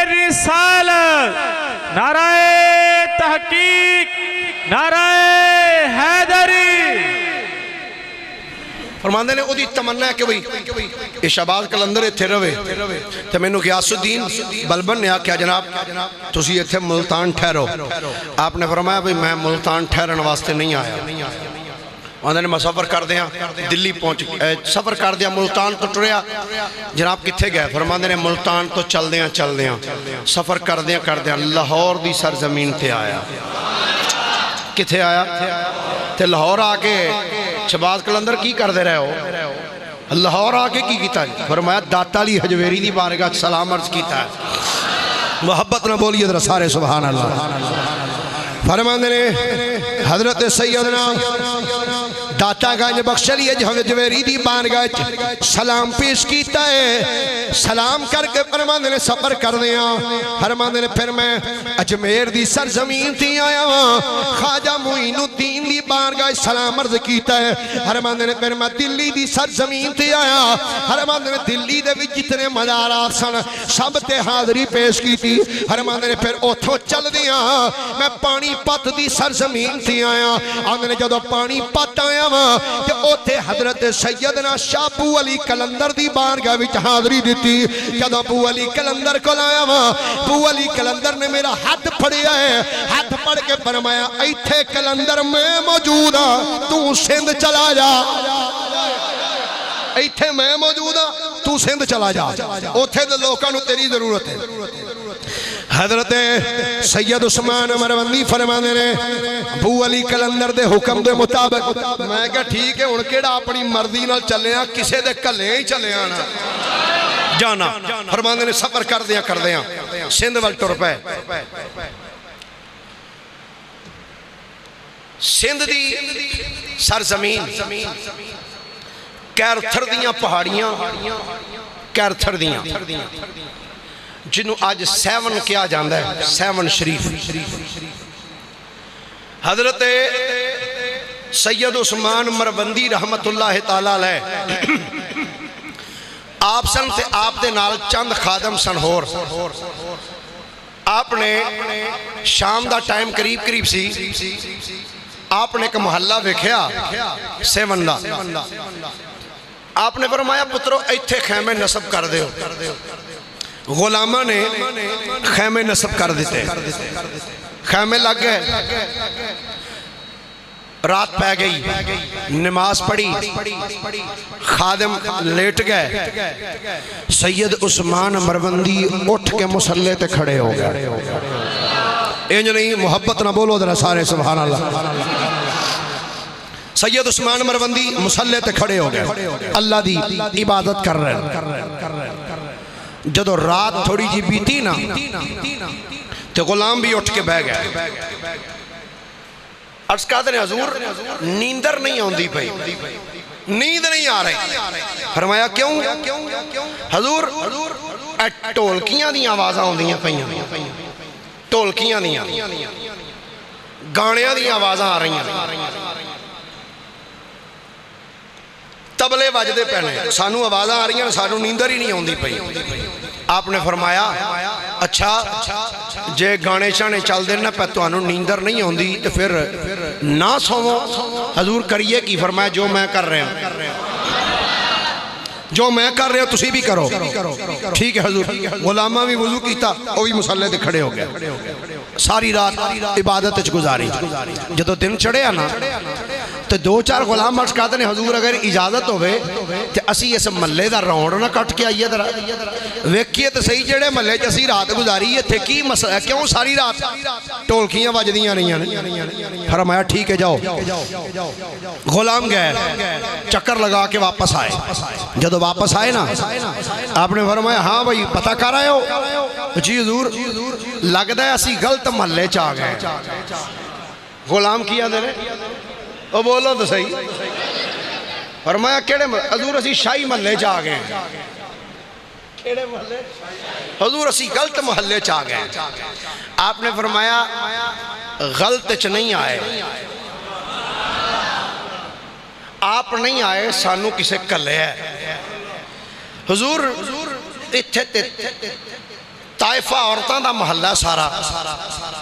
B: رسالت نعرہ تحقیق نعرہ حیدری
A: فرماندے نے او دی تمنا ہے کہ بھئی یہ شہباز کلندر اتھے روے تو میں نے غیاث الدین بلبن نے کیا جناب تسی اتھے ملتان ٹھہرو آپ نے فرمایا بھئی میں ملتان ٹھہرن واسطے نہیں آیا آندھے نے میں سفر کر دیا دلی پہنچ سفر کر دیا ملتان تو ٹریا جناب کتھے گئے فرماندے نے ملتان تو چل دیا سفر کر دیا لاہور دی سرزمین تے آیا کتھے آیا تے لاہور آکے شہباز کلندر کی کر دے رہے ہو لاہور آکے کی کیتا ہے فرمایا داتا علی حجویری دی بارگاہ سلام عرض کیتا ہے محبت نہ بولیے ذرا سارے سبحان اللہ فرماندے نے حضرت سیدنا داتا گانج بخشلی حجویری دی بارگاہ سلام پیش کیتا ہے سلام کر کے فرماندے نے سفر کر دیا فرماندے نے پھر میں اجمیر دی سرزمین تھی آیا خواجہ معین الدین دی بارگاہ سلام عرض کیتا ہے فرماندے نے پھر میں دلی دی سرزمین تھی آیا فرماندے نے دلی دے بھی جتنے مزارات سن سب تے حاضری پیش کی تھی فرماندے نے پھر اوتھوں چل دیا میں پانی پت دی سرزمین تھی آیا آندے نے جدو پانی پت آیا کہ اوتھے حضرت سیدنا شاہ ابو علی کلندر دی بارگاہ وچ حاضری دیتی جدو ابو علی کلندر کو لایا ابو علی کلندر نے میرا ہاتھ پھڑیا ہے ہاتھ پھڑ کے فرمایا ایتھے کلندر میں موجود ہاں تو سندھ چلا جا ایتھے میں موجود ہاں تو سندھ چلا جا اوتھے دے لوکاں نو تیری ضرورت ہے حضرت سید عثمان مروندی فرمانے نے ابو علی کلندر دے حکم دے مطابق میں کہا ٹھیک ہے ان کیڑا اپنی مردی نال چلے ہیں کسے دے کلے ہی چلے آنا جانا فرمانے نے سفر کر دیا سندھ وال ٹر پے سندھ دی سرزمین کیرتھر دیاں پہاڑیاں کیرتھر دیاں جنہوں آج سیون کیا جاندہ ہے سیون شریف حضرت سید عثمان مروندی رحمت اللہ تعالیٰ علیہ آپ سن تے آپ دے نال چند خادم سن ہور آپ نے شام دا ٹائم قریب سی آپ نے ایک محلہ ویکھیا سیون دا آپ نے فرمایا پترو ایتھے خیمے نصب کر دیو غلامہ نے خیمے نصب کر دیتے خیمے لگ گئے رات پہ گئی نماز پڑھی خادم لیٹ گئے سید عثمان مروندی اٹھ کے مصلی تے کھڑے ہو گئے انج نہیں محبت نہ بولو ذرا سارے سبحان اللہ سید عثمان مروندی مصلی تے کھڑے ہو گئے اللہ دی عبادت کر رہے ہیں جدو رات تھوڑی جی بیتی نا تو غلام بھی اٹھ کے بہ گئے عرض کہتے ہیں حضور نیندر نہیں ہوندی پئی نیند نہیں آ رہی فرمایا کیوں حضور ٹولکیاں دی آوازاں ہوندیاں پئیاں ٹولکیاں دیاں گانیاں دی آوازاں آ رہی ہیں تبلے وجدے پہنے سانو آوازاں آ رہی ہیں سانو نیندر ہی نہیں ہوندی پئی آپ نے فرمایا اچھا جے گانے چانے چل دینا پہ تو انہوں نیندر نہیں ہوندی تو پھر نہ سوو حضور کریے کی فرمایا جو میں کر رہے ہیں جو میں کر رہے ہوں تسی بھی کرو ٹھیک ہے حضور غلامہ بھی وضو کیتا وہ بھی مصلی تے کھڑے ہو گئے ساری رات عبادت گزاری جدو دن چڑھے نا تو دو چار غلام مرش کہتے ہیں حضور اگر اجازت ہوئے تو اسی اس ملے دا راؤنڈ نہ کٹ کے آئیے درہ ویکھیے تو صحیح جڑے ملے جیسی رات گزاری ہے تھے کی مسئلہ کیوں ساری رات ٹولکیاں وجدیاں نہیں ہیں فرمایا ٹھیک ہے جاؤ غلام گئے چکر لگا کے واپس آئے جدو واپس آئے نا آپ نے فرمایا ہاں بھائی پتہ کر آئے ہو جی حضور لگتا ہے اسی غلط محلے چاہ گئے غلام کیا دے رہے وہ بولو تو صحیح فرمایا کیڑے حضور اسی شاہی محلے چاہ گئے کیڑے محلے حضور اسی غلط محلے چاہ گئے آپ نے فرمایا غلط چ نہیں آئے آپ نہیں آئے سانو کسے کلے ہے حضور طائفہ عورتان دا محلہ سارا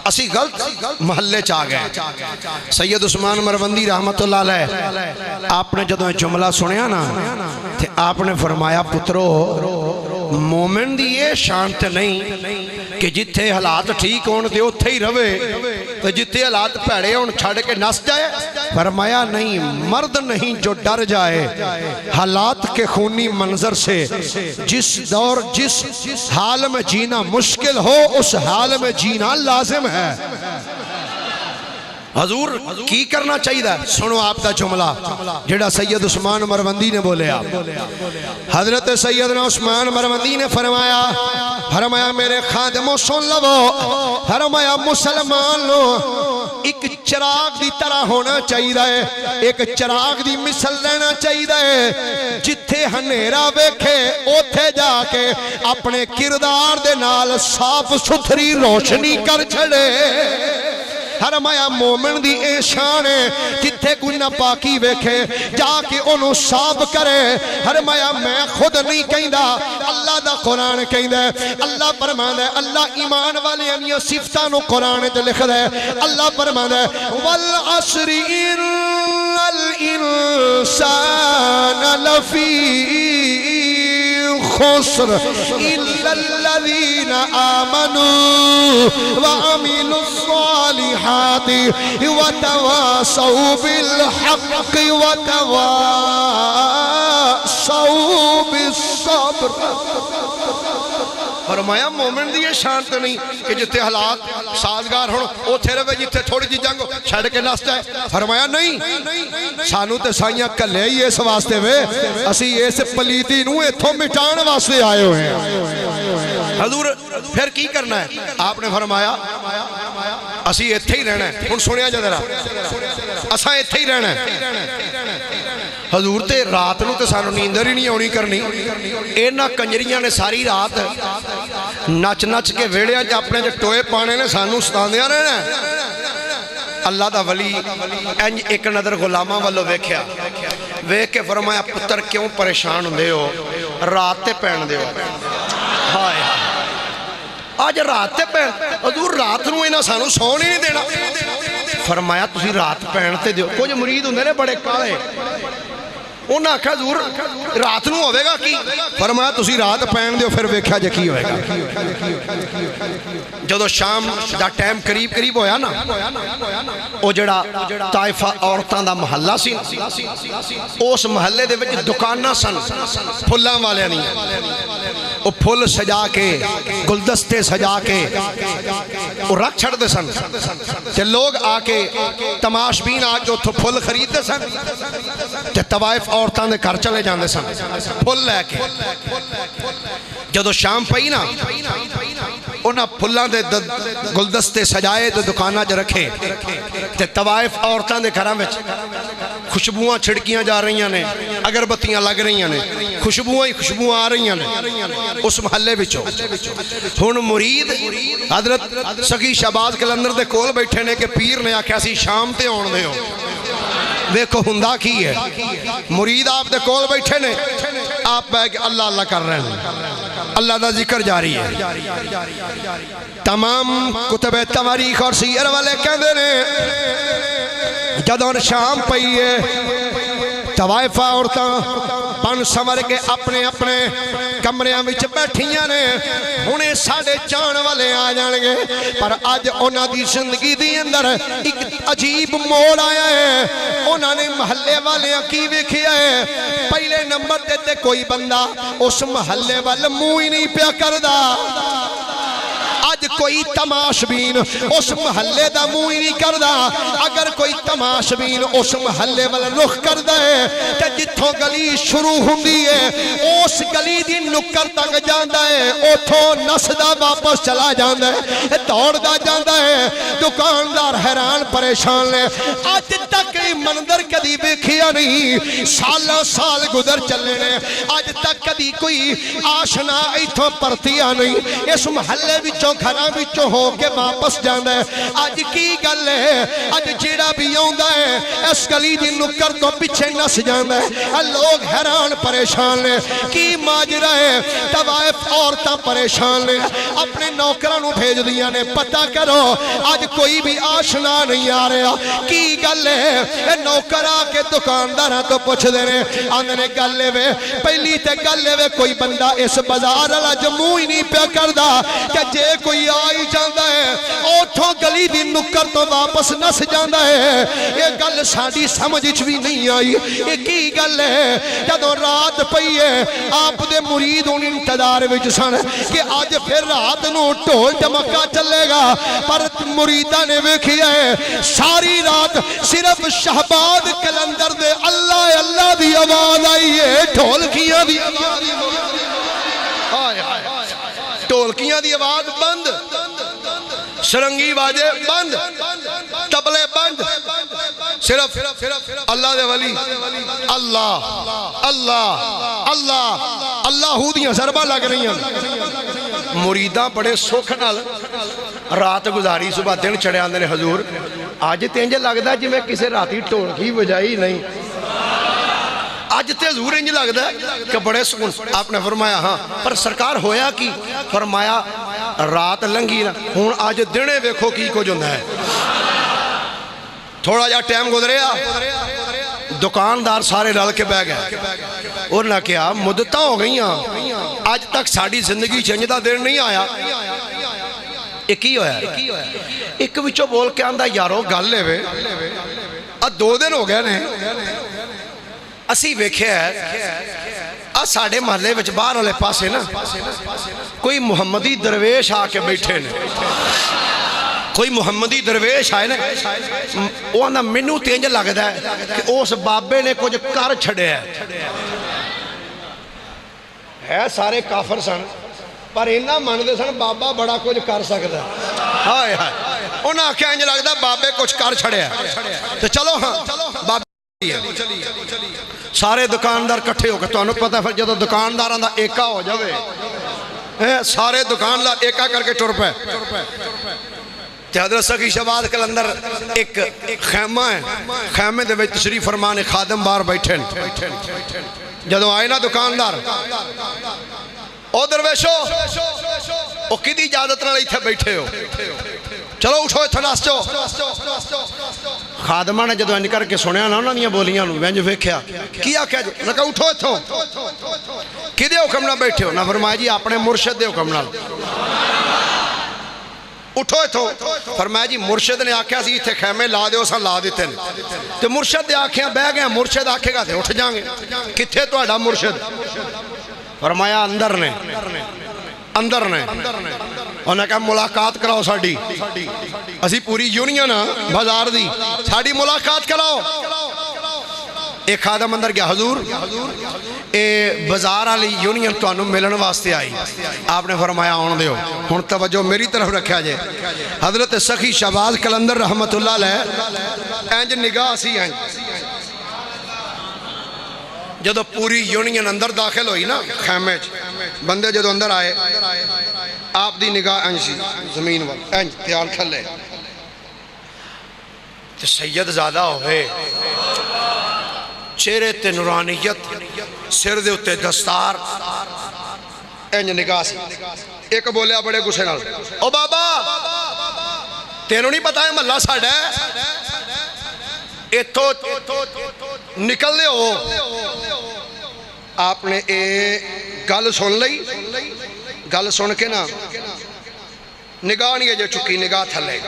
A: اسی غلط محلے چاہ گئے سید عثمان مروندی رحمت اللہ علیہ آپ نے جدو جملہ سنیا نا تھے آپ نے فرمایا پترو مومن دی یہ شانت نہیں کہ جتھے حالات ٹھیک ہون دے اتھے ہی روے تو جتھے حالات پیڑے ہون چھڑ کے نس جائے فرمایا نہیں مرد نہیں جو ڈر جائے حالات کے خونی منظر سے جس دور جس حال میں جینا مشکل ہو اس حال میں جینا لازم ہے حضور کی کرنا چاہیے دا سنو آپ دا جملہ جڑا سید عثمان مروندی نے بولے آپ حضرت سیدنا عثمان مروندی نے فرمایا میرے خادموں سن لو فرمایا مسلمان لو ایک چراغ دی طرح ہونا چاہیے ایک چراغ دی مثل لینا چاہیے جتھے ہنیرا بیکھے اوتھے جا کے اپنے کردار دے نال صاف ستھری روشنی کر چھڑے فرمایا مومن دی اے شان ہے جتھے کوئی ناپاکی ویکھے جا کے انہوں صاف کرے فرمایا میں خود نہیں کہندا اللہ دا قرآن کہندا ہے اللہ فرماندا ہے اللہ ایمان والے انہی صفتانو قرآن تے لکھ دے اللہ فرماندا ہے والعصر ان الانسان لفی خسر إلا الذين آمنوا وعملوا الصالحات وتواصوا بالحق وتواصوا بالصبر فرمایا مومن دی یہ شانت نہیں کہ جتے حالات سازگار ہوں او تھے روے جتے تھوڑی جی جنگو چھڑ کے نس جائے فرمایا نہیں سانو تے سائیاں کلے ہی اس واسطے وے اسی اس پلیتی نو ایتھوں مٹان واسطے آئے ہوئے ہیں حضور پھر کی کرنا ہے آپ نے فرمایا اسی ایتھے ہی رہنا ہے ان سنیا جا درہ اساں ایتھے ہی رہنا ہے حضور تے رات نو تے سانو نیندر ہی نہیں ہونی کرنی اینا کنجریاں نے ساری رات نچ نچ کے ویڑیاں جا اپنے جو ٹوئے پانے نے سانو ستاندیاں رہنا ہے اللہ دا ولی انج ایک نظر غلامہ والو ویکھیا ویکھ کے فرمایا پتر کیوں پریشان دے ہو رات تے پہن دے ہو ہائے آج رات تے پہن حضور رات نو اینا سانو سون ہی نہیں دینا فرمایا تسی رات پہنتے دیو کچھ مرید ہوندے نے بڑے کالے انہاں آکھا حضور رات نو ہوئے گا کی فرمایا تسی رات پہن دیو پھر ویکھیا جے کی ہوئے گا جدو شام دا ٹائم قریب ہویا نا او جڑا طائفہ عورتاں دا محلہ سی اس محلے دے وچ دکاناں سن پھلاں والے نہیں او پھل سجا کے گلدستے سجا کے او رکھ چھڑ دے سن تے لوگ آ کے تماش بین آ کے اتھو پھل خرید دے سن تے طوائف عورتاں دے گھر چلے جاندے سن پھل لے کے جدو شام پئی نا انہاں پھلاں دے گلدستے سجائے تے دکاناں جو رکھے تے طوائف عورتاں دے گھراں وچ خوشبوئاں چھڑکیاں جا رہی ہیں اگربتیاں لگ رہی ہیں خوشبوئاں آ رہی ہیں اس محلے بچوں ہن مرید حضرت سخی شہباز کلندر دے کول بیٹھے نے کہ پیر نے آکھیا سی شام تے آن دے ہو دیکھو ہندہ کی ہے مرید آپ دے کول بیٹھے نے آپ بیٹھ اللہ اللہ کر رہے ہیں اللہ دا ذکر جاری ہے تمام کتب تواریخ اور سیر والے کہندے نے جدوں شام پئی ہے طوائفہ عورتاں پن سمر کے اپنے اپنے کمریاں وچ بیٹھیاں نے انہیں ساڑھے چان والے آ جان گے پر آج انہاں دی زندگی دی اندر ایک عجیب موڑ آیا ہے انہاں نے محلے والے کی ویکھیا ہے پہلے نمبر تے کوئی بندہ اس محلے والے منہ ہی نہیں پیا کردا آج کوئی تماش بین اس محلے دا منہ ہی نہیں کردا اگر کوئی تماش بین اس محلے والا رخ کردا ہے تے جتھوں گلی شروع ہوندی ہے اس گلی دی نکر تک جاندا ہے اوتھوں نسدا واپس چلا جاندا ہے دوڑدا جاندا ہے دکاندار حیران پریشان نے آج تک منظر کدی ویکھیا نہیں سالاں سال گزر چلے نے آج تک کدی کوئی آشنا ایتھوں پرتیا نہیں اس محلے وچوں گھراں وچوں ہو کے واپس جاندا ہے اج کی گل ہے اج جیڑا بھی آوندا ہے اس گلی دی نکر تو پیچھے نس جاندا ہے لوگ حیران پریشان نے کی ماجرا ہے طوائف عورتاں پریشان نے اپنے نوکراں نو بھیج دیاں نے پتہ کرو اج کوئی بھی آشنا نہیں آ رہا کی گل ہے نوکر آ کے دکانداراں تو پوچھ دے نے آندے نے گل وے پہلی تے گل وے کوئی بندہ اس بازار والا جموں ہی نہیں پیا کردا کہ جے کوئی آئی جاندہ ہے اوتھوں گلی دی نکر تو واپس نس جاندہ ہے یہ گل ساڑی سمجھ بھی نہیں آئی یہ کی گل ہے جدوں رات پئی ہے آپ دے مرید ان انتظار وچ سن کہ آج پھر رات نو ٹول دھمکا چلے گا پر مریدہ نے ویکھیا ہے ساری رات صرف شہباز کلندر دے اللہ اللہ دی آواز آئی ہے ڈھولکیاں دی ٹولکیاں دی آواز بند سرنگی واجے بند تبلے بند صرف اللہ دے ولی اللہ اللہ اللہ اللہ دیاں ضربہ لگ رہی ہیں مریداں بڑے سکھ نال رات گزاری صبح دن چڑھے آندے نے حضور آج تینجے لگدا جی میں کسے راتی ٹولکی بجائی نہیں آج تے حضور انج لگدا ہے کہ بڑے سکون آپ نے فرمایا ہاں پر سرکار ہویا کی فرمایا رات لنگی نا ہون آج دنے ویکھو کی کو جندہ ہے تھوڑا جا ٹائم گزریا دکاندار سارے رل کے بہ گئے اور نہ کیا مدتاں ہو گئی ہیں آج تک ساڑی زندگی چنجدہ دیر نہیں آیا ایک ہی ہویا ہے ایک وچو بول کے آندہ یارو گل لے وے دو دن ہو گئے نے اسی ویکھے ہے ساڑھے محلے وچ باہر والے پاسے نا کوئی محمدی درویش آ کے بیٹھے نے کوئی محمدی درویش آئے نا وہ آندہ منو تینج لگتا ہے کہ اس بابے نے کچھ کر چھڑے ہے سارے کافر سن پر انہاں مندے سن بابا بڑا کچھ کر سکتا ہے ہائے ہائے انہاں کیا انج لگتا ہے بابے کچھ کر چھڑے ہے تو چلو ہاں بابے سارے دکاندار کٹھے ہو گئے تو انہوں پتہ ہے جب دکاندار آندہ ایکا ہو جاوے سارے دکاندار ایکا کر کے ٹر پہ حضرت سخی شہباز کلندر ایک خیمہ ہے خیمے دے وچ تشریف فرمانے خادم بار بیٹھے جدو آئے نا دکاندار او درویشو وہ کدی اجازت نال ایتھے بیٹھے ہو چلو اٹھو اتھے نس جاؤ خادمہ نے جدو انج کر کے سنیا نا انہاں دیاں بولیاں نو وینج ویکھیا کی آکھیا جی انہاں کہا اٹھو اتھوں کدے حکم نال بیٹھے ہو نہ فرمایا جی اپنے مرشد دے حکم نال اٹھو اتھوں فرمایا جی مرشد نے آکھیا سی ایتھے خیمے لا دیو اساں لا دتے تے مرشد دے آکھیا بہ گئے مرشد آکھے گا تے اٹھ جاؤں گے کتھے تہاڈا مرشد فرمایا اندر نے انہوں نے کہا ملاقات کراؤ ساڑی اسی پوری یونین بازار دی ساڑی ملاقات کراؤ ایک خادم اندر گیا حضور اے بازار والی یونین تو انہوں ملن واسطے آئی آپ نے فرمایا آن دیو ہن توجہ میری طرف رکھا جائے حضرت سخی شہباز قلندر رحمت اللہ علیہ اینج نگاہ سی اینج جدو پوری یونین اندر داخل ہوئی نا خیمے بندے جدو اندر آئے آپ دی نگاہ انج سی زمین وال انج تیال کھلے تے سید زیادہ ہوئے چہرے تے نورانیت سر دے اتے دستار انج نگاہ سی ایک بولیا بڑے غصے نال او بابا تینوں نہیں پتا ہے محلہ ساڈا ہے اتھو نکل لے ہو آپ نے گل سن لئی گل سن کے نا نگاہ نہیں ہے چکی نگاہ تھلے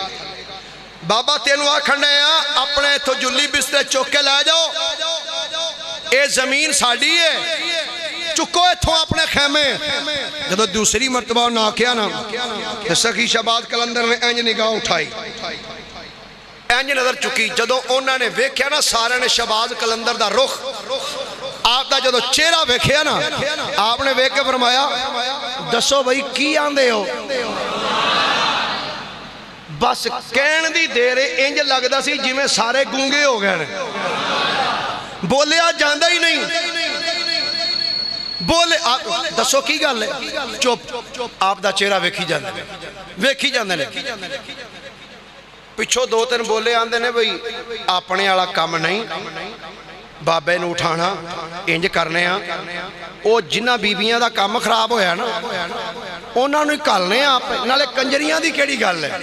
A: بابا تینوں آکھن رہے ہیں اپنے اتھو جلی بسترے چوک کے لے جاؤ اے زمین ساڑی ہے چکو اتھو اپنے خیمے جدو دوسری مرتبہ نہ کیا نا سخی شہباز قلندر نے انج نگاہ اٹھائی انج نظر چکی جدو انہوں نے ویکھیا نا سارے نے شہباز قلندر دا رخ آپ دا جدو چہرہ ویکھیا نا آپ نے ویکھ کے فرمایا دسو بھائی کی آندے ہو بس کہن دی دیرے انج لگدا سی جی میں سارے گونگے ہو گئے بولیا جاندہ ہی نہیں بولے دسو کی گل ہے چپ آپ دا چہرہ ویکھی جاندے پچھو دو تین بولے آندے نے بھئی اپنے والا کام نہیں بابے نو اٹھانا انج کرنے ہاں او جنہ بیبیاں دا کام خراب ہویا نا انہاں نو کالنے آپ نالے کنجریاں دی کیڑی گل ہے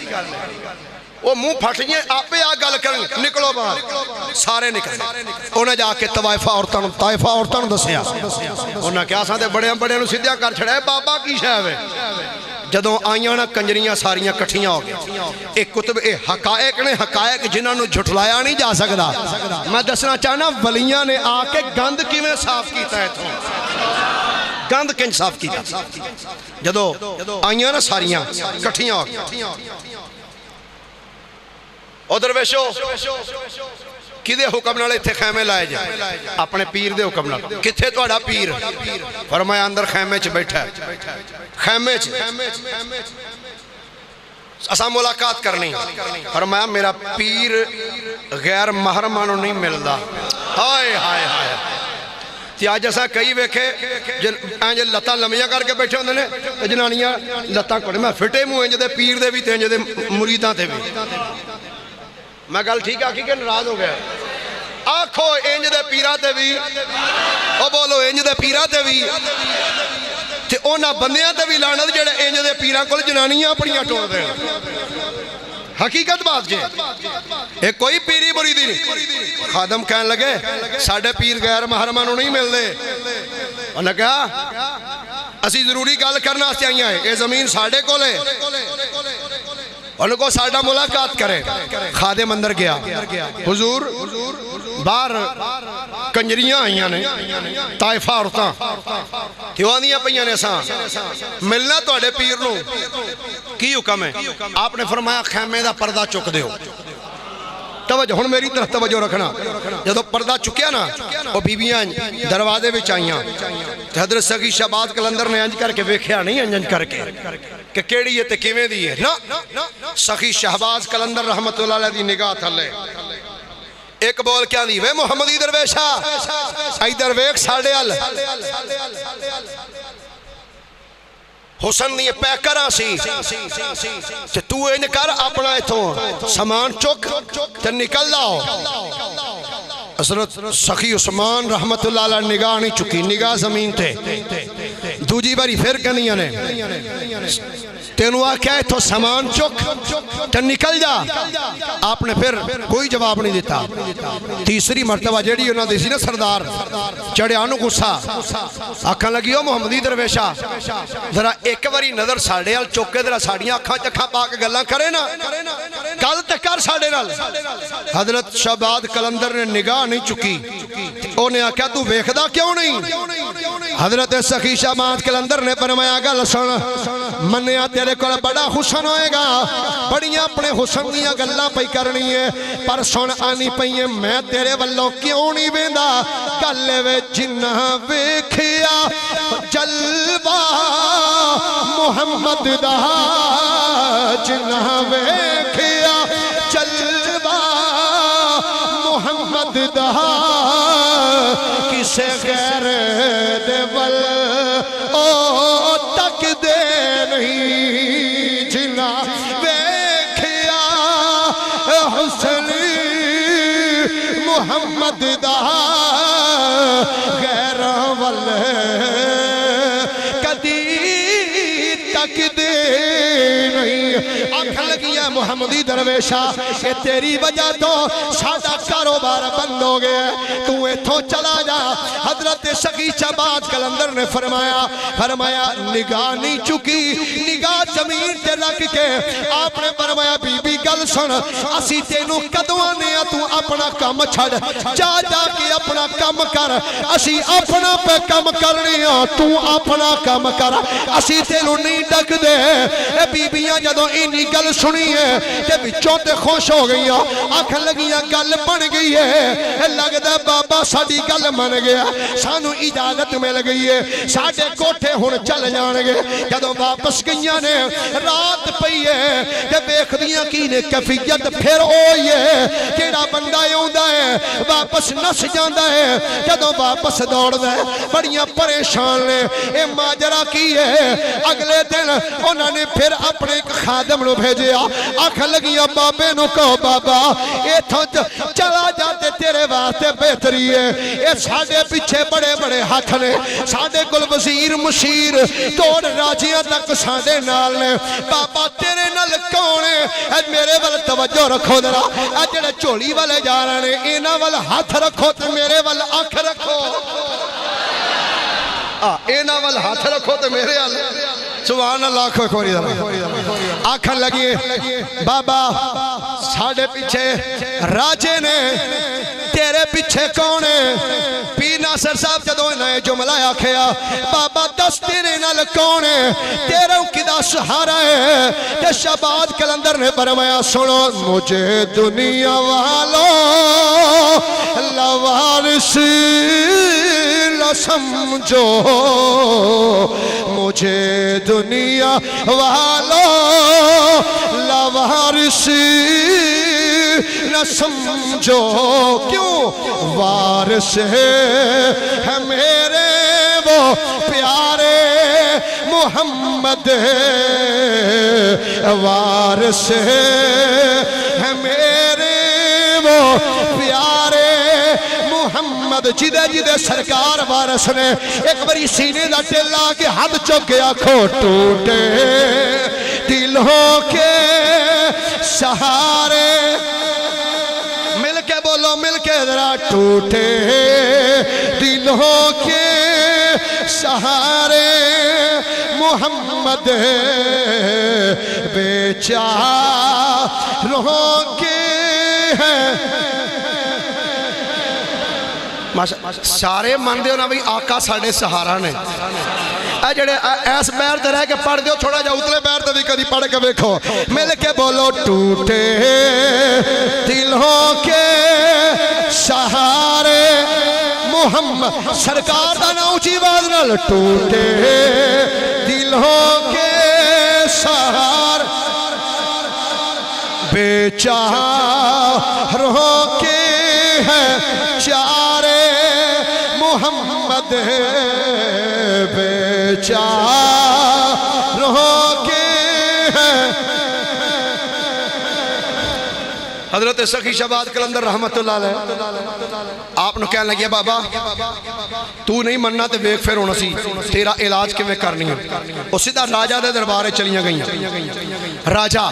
A: وہ منہ پھٹ جائیں آپ آ گل کریں نکلو باہر سارے نکلے انہیں جا کے طائفہ عورتوں دسیا انہیں کیا ساندے بڑے نو سیدھا کر چھڑے بابا کی شے ہے جدوں آئیاں نا کنجریاں ساریاں کٹھیاں ہو گئے ایک کتب اے حقائق نے حقائق جنہاں نو جھٹلایا نہیں جا سکدا میں دسنا چاہنا ولیاں نے آ کے گند کی میں صاف کیتا ہے تو گند کنج صاف کیتا جدوں آئیاں نا ساریاں کٹھیاں ہو گئے او درویشو کدے حکم نالے تھے خیمے لائے جائے اپنے پیر دے حکم نالے کتھے تو اڑا پیر فرمایا اندر خیمے چ بیٹھا ہے خیمے چ اساں ملاقات کرنی فرمایا میرا پیر غیر محرمانو نہیں ملدا ہائے ہائے ہائے تی آج ایسا کئی ویکھے انج لتاں لمیاں کر کے بیٹھے ہوندے نے جنانیاں لتاں کوڑے میں فٹے منہ انج دے پیر دے بھی تے انج دے مریداں تے بھی میں گل ٹھیک آکی کہ ناراض ہو گیا آنکھو انج دے پیرا تے بھی او بولو انج دے پیرا تے بھی تے اونا بندیاں تے بھی لانت جڑے انج دے پیرا کول جنانیاں اپنیاں ٹوڑ دے حقیقت بات کے ایک کوئی پیری مریدی نہیں خادم کہنے لگے ساڑھے پیر غیر محرمانوں نہیں مل دے انہوں نے کہا اسی ضروری گل کرنا سے آئیں ہیں اے زمین ساڑھے کو لے انہوں کو ساڑھا ملاقات کرے خادم اندر گیا حضور بار کنجریاں آئیاں نے طائفہ عورتاں تیوانیاں پہیاں نے ساں ملنا تو اڑے پیر نو کی حکم ہے آپ نے فرمایا خیمے دا پردہ چک دے ہو توجہ ہن میری طرف توجہ رکھنا جدو پردہ چکیا نا وہ بیویاں دروازے وچ آئیاں حضرت سخی شہباز قلندر نے انج کر کے ویکھیا نہیں انج کر کے کہ کیڑی ہے تے کیویں دی ہے نا سخی شہباز قلندر رحمت اللہ علیہ دی نگاہ تھلے ایک بول کیا دی وے محمدی درویشا ای درویش ساڑھے ال حسن نہیں پیکرہ سی کہ تو ان کر اپنا ایتھوں سامان چک تے نکل لاؤ حضرت سخی عثمان رحمت اللہ علیہ نگاہ نہیں چکی نگاہ زمین تے دوجی باری پھر کنیاں نے تینوں آکھیا ہے تو سامان چک تے نکل جا. آپ نے پھر کوئی جواب نہیں دیتا. تیسری مرتبہ جیڑی انہوں نے سی نا سردار چڑھیا نو غصہ آکھاں لگی او محمدی درویشہ ذرا ایک باری نظر ساڑے ال چوکے ذرا ساڑیاں اکھاں چکھاں پا کے گلاں کرے نا گل تے کر ساڑے نال. حضرت شہباد قلندر نے نگاہ نہیں چکی. انہیں آکھیا تو ویکھدا کیوں نہیں؟ حضرت سخی شہباد قلندر نے فرمایا گل سن منیا تیرے کو بڑا حسن ہوئے گا بڑیاں اپنے حسن دیاں گلاں پئی کرنی ہے پر سن آنی پئی میں تیرے والوں کیوں نہیں ویندا گل وے جنہ ویکھیا جلوہ محمد دا جنہ ویکھیا جلوہ محمد دا کسے غیر دے ول او تک دے نہیں جنہ ویکھیا حسن محمد دا غیر ول کدی تک دے نہیں. آنکھ لگی ہے محمدی درویشہ کہ تیری وجہ تو سادہ کاروبار بند ہو گیا تو ایتھوں چلا جا. حضرت سخی شہباد قلندر نے فرمایا نگاہ نہیں چکی نگاہ زمین تے رکھ کے آپ نے فرمایا بی بی گل سن اسی تینوں کدوانے تو اپنا کام چھڑ جا جا کے اپنا کام کر اسی اپنا پہ کام کرنی تو اپنا کام کر اسی تینوں نہیں ڈک دے. بی بیاں جدوں اینی گل سنی ہے تے بچوں تے خوش ہو گئی آنکھ لگیاں گل بن گئی ہے لگدا بابا ساڈی گل من گیا سانو اجازت مل گئی ہے ساڈے کوٹھے ہن چل جان گے. جدوں واپس گئیاں نے رات پئی ہے تے ویکھدیاں کی نے کیفیت پھر ہوئی ہے کیڑا بندہ اوندا ہے واپس نس جاندا ہے جدوں واپس دوڑدا ہے بڑیاں پریشان نے اے ماجرا کی ہے. اگلے دن انہوں نے پھر اپنے ایک خادم نو بھیجیا آنکھ لگیاں بابے نو کہو بابا ایتھوں چلا جاتے تیرے واسطے بہتری ہے اے ساڈے پیچھے بڑے بڑے ہاتھ نے ساڈے کول وزیر مشیر توڑ راجیاں تک ساڈے نال نے بابا تیرے نال کون ہے اے میرے ول توجہ رکھو ذرا اے جڑے چولی والے جا رہے ہیں انہاں ول ہاتھ رکھو تے میرے ول آنکھ رکھو انہاں ول ہاتھ رکھو تے میرے ول سبحان اللہ کھوری آنکھیں لگی بابا ساڑھے پیچھے راجے نے تیرے پیچھے کون ہے پیر ناصر صاحب جدوں انہیں جملہ آکھیا بابا دس تیرے نال کون ہے تیروں کدا سہارا ہے تے شہباد قلندر نے فرمایا سنو مجھے دنیا والوں لوارث نہ سمجھو مجھے دنیا والوں لوارث نہ سمجھو کیوں وارث ہے میرے وہ پیارے محمد وارث ہے میرے وہ پیارے محمد جدے جدے سرکار وارث نے ایک بری سینے دا ٹیلا کے ہاتھ چوکے آنکھوں ٹوٹے دلوں کے سہارے مل کے بولو مل کے ذرا ٹوٹے دلوں کے سہارے محمد بیچاروں کے ہیں سارے من دیو نا بھی آقا ساڑھے سہارا نے اے جڑے ایس بیر تے رہ کے پڑھ دیو تھوڑا جا اتلے بیر تے بھی کدی پڑھ کے بیکھو مل کے بولو ٹوٹے دلوں کے سہارے محمد سرکار دا نا اونچی آواز نال ٹوٹے دلوں کے سہارے بیچاروں کے ہیں چارے محمد بیچاروں کے ہیں
C: حضرت سخی شہباز قلندر رحمت اللہ علیہ آپ نے کہنے لگیا بابا تو نہیں مننا تے ویک پھر ہونا سی تیرا علاج کے میں کرنی ہے. وہ سیدھا راجہ دے دربارے چلیاں گئیں. راجہ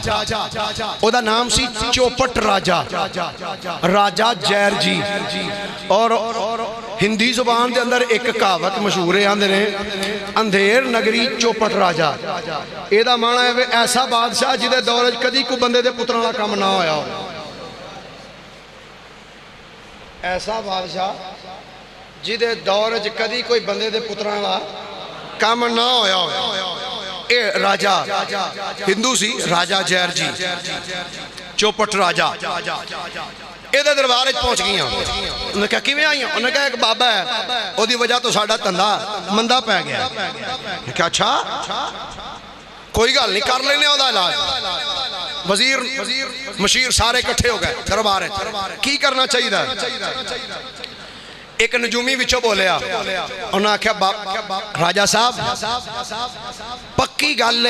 C: او دا نام سی چوپٹ راجہ راجہ جیر جی. اور ہندی زبان دے اندر ایک کہاوت مشہور ہے آندے نے اندھیر نگری چوپٹ راجہ. اے دا معنی ہے ایسا بادشاہ جدے دور کدی کو بندے دے پتران دا کام نہ ہویا ہو. ایسا بادشاہ جدے دور کدی کوئی بندے دے پتران دا کام نہ ہویا ہو. اے راجہ ہندو سی راجہ جیر جی چوپٹ راجہ. اے دے دربارے پہنچ گئی ہیں. انہوں نے کہا کیویں آئی ہیں؟ انہوں نے کہا ایک بابا ہے او دی وجہ تو ساڑھا تندہ مندہ پہ گیا. انہوں نے کہا اچھا کوئی گل نہیں کر لینے ہوتا علاج. وزیر مشیر سارے کٹھے ہو گئے دربارے کی کرنا چاہیے دا. ایک نجومی وچوں بولیا انہوں نے کہا راجہ صاحب پکی گل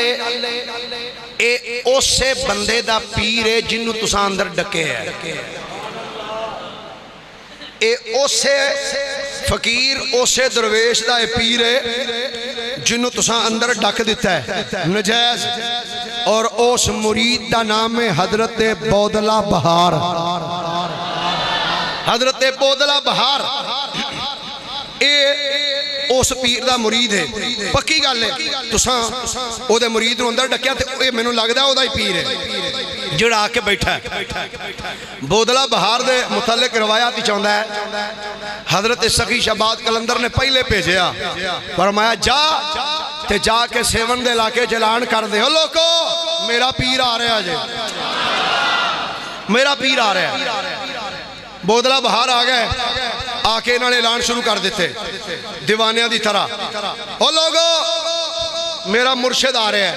C: اے اسے بندے دا پیر ہے جنہوں تساں اندر ڈکے ہے. اے اسے فقیر اسے درویش دا پیر ہے جنہوں تساں اندر ڈک دیتا ہے نجائز. اور اس مرید دا نام ہے حضرت بودلہ بہار. حضرت بودلہ بہار اے اس پیر دا مرید ہے. پکی گل ہے تساں او دے مرید نو اندر ڈکیا تے اے مینوں لگدا او دا ہی پیر ہے جڑا آ کے بیٹھا ہے. بودلہ بہار دے متعلق روایات ہی چاہندا ہے حضرت سخی شہباز قلندر نے پہلے بھیجیا فرمایا جا تے جا کے سیون دے علاقے اعلان کر دے او لوکو میرا پیر آ رہا ہے میرا پیر آ رہا ہے. بودلہ بہار آ گئے آ کے انہوں نے اعلان شروع کر دیتے دیوانیاں دی طرح او لوگو میرا مرشد آ رہا ہے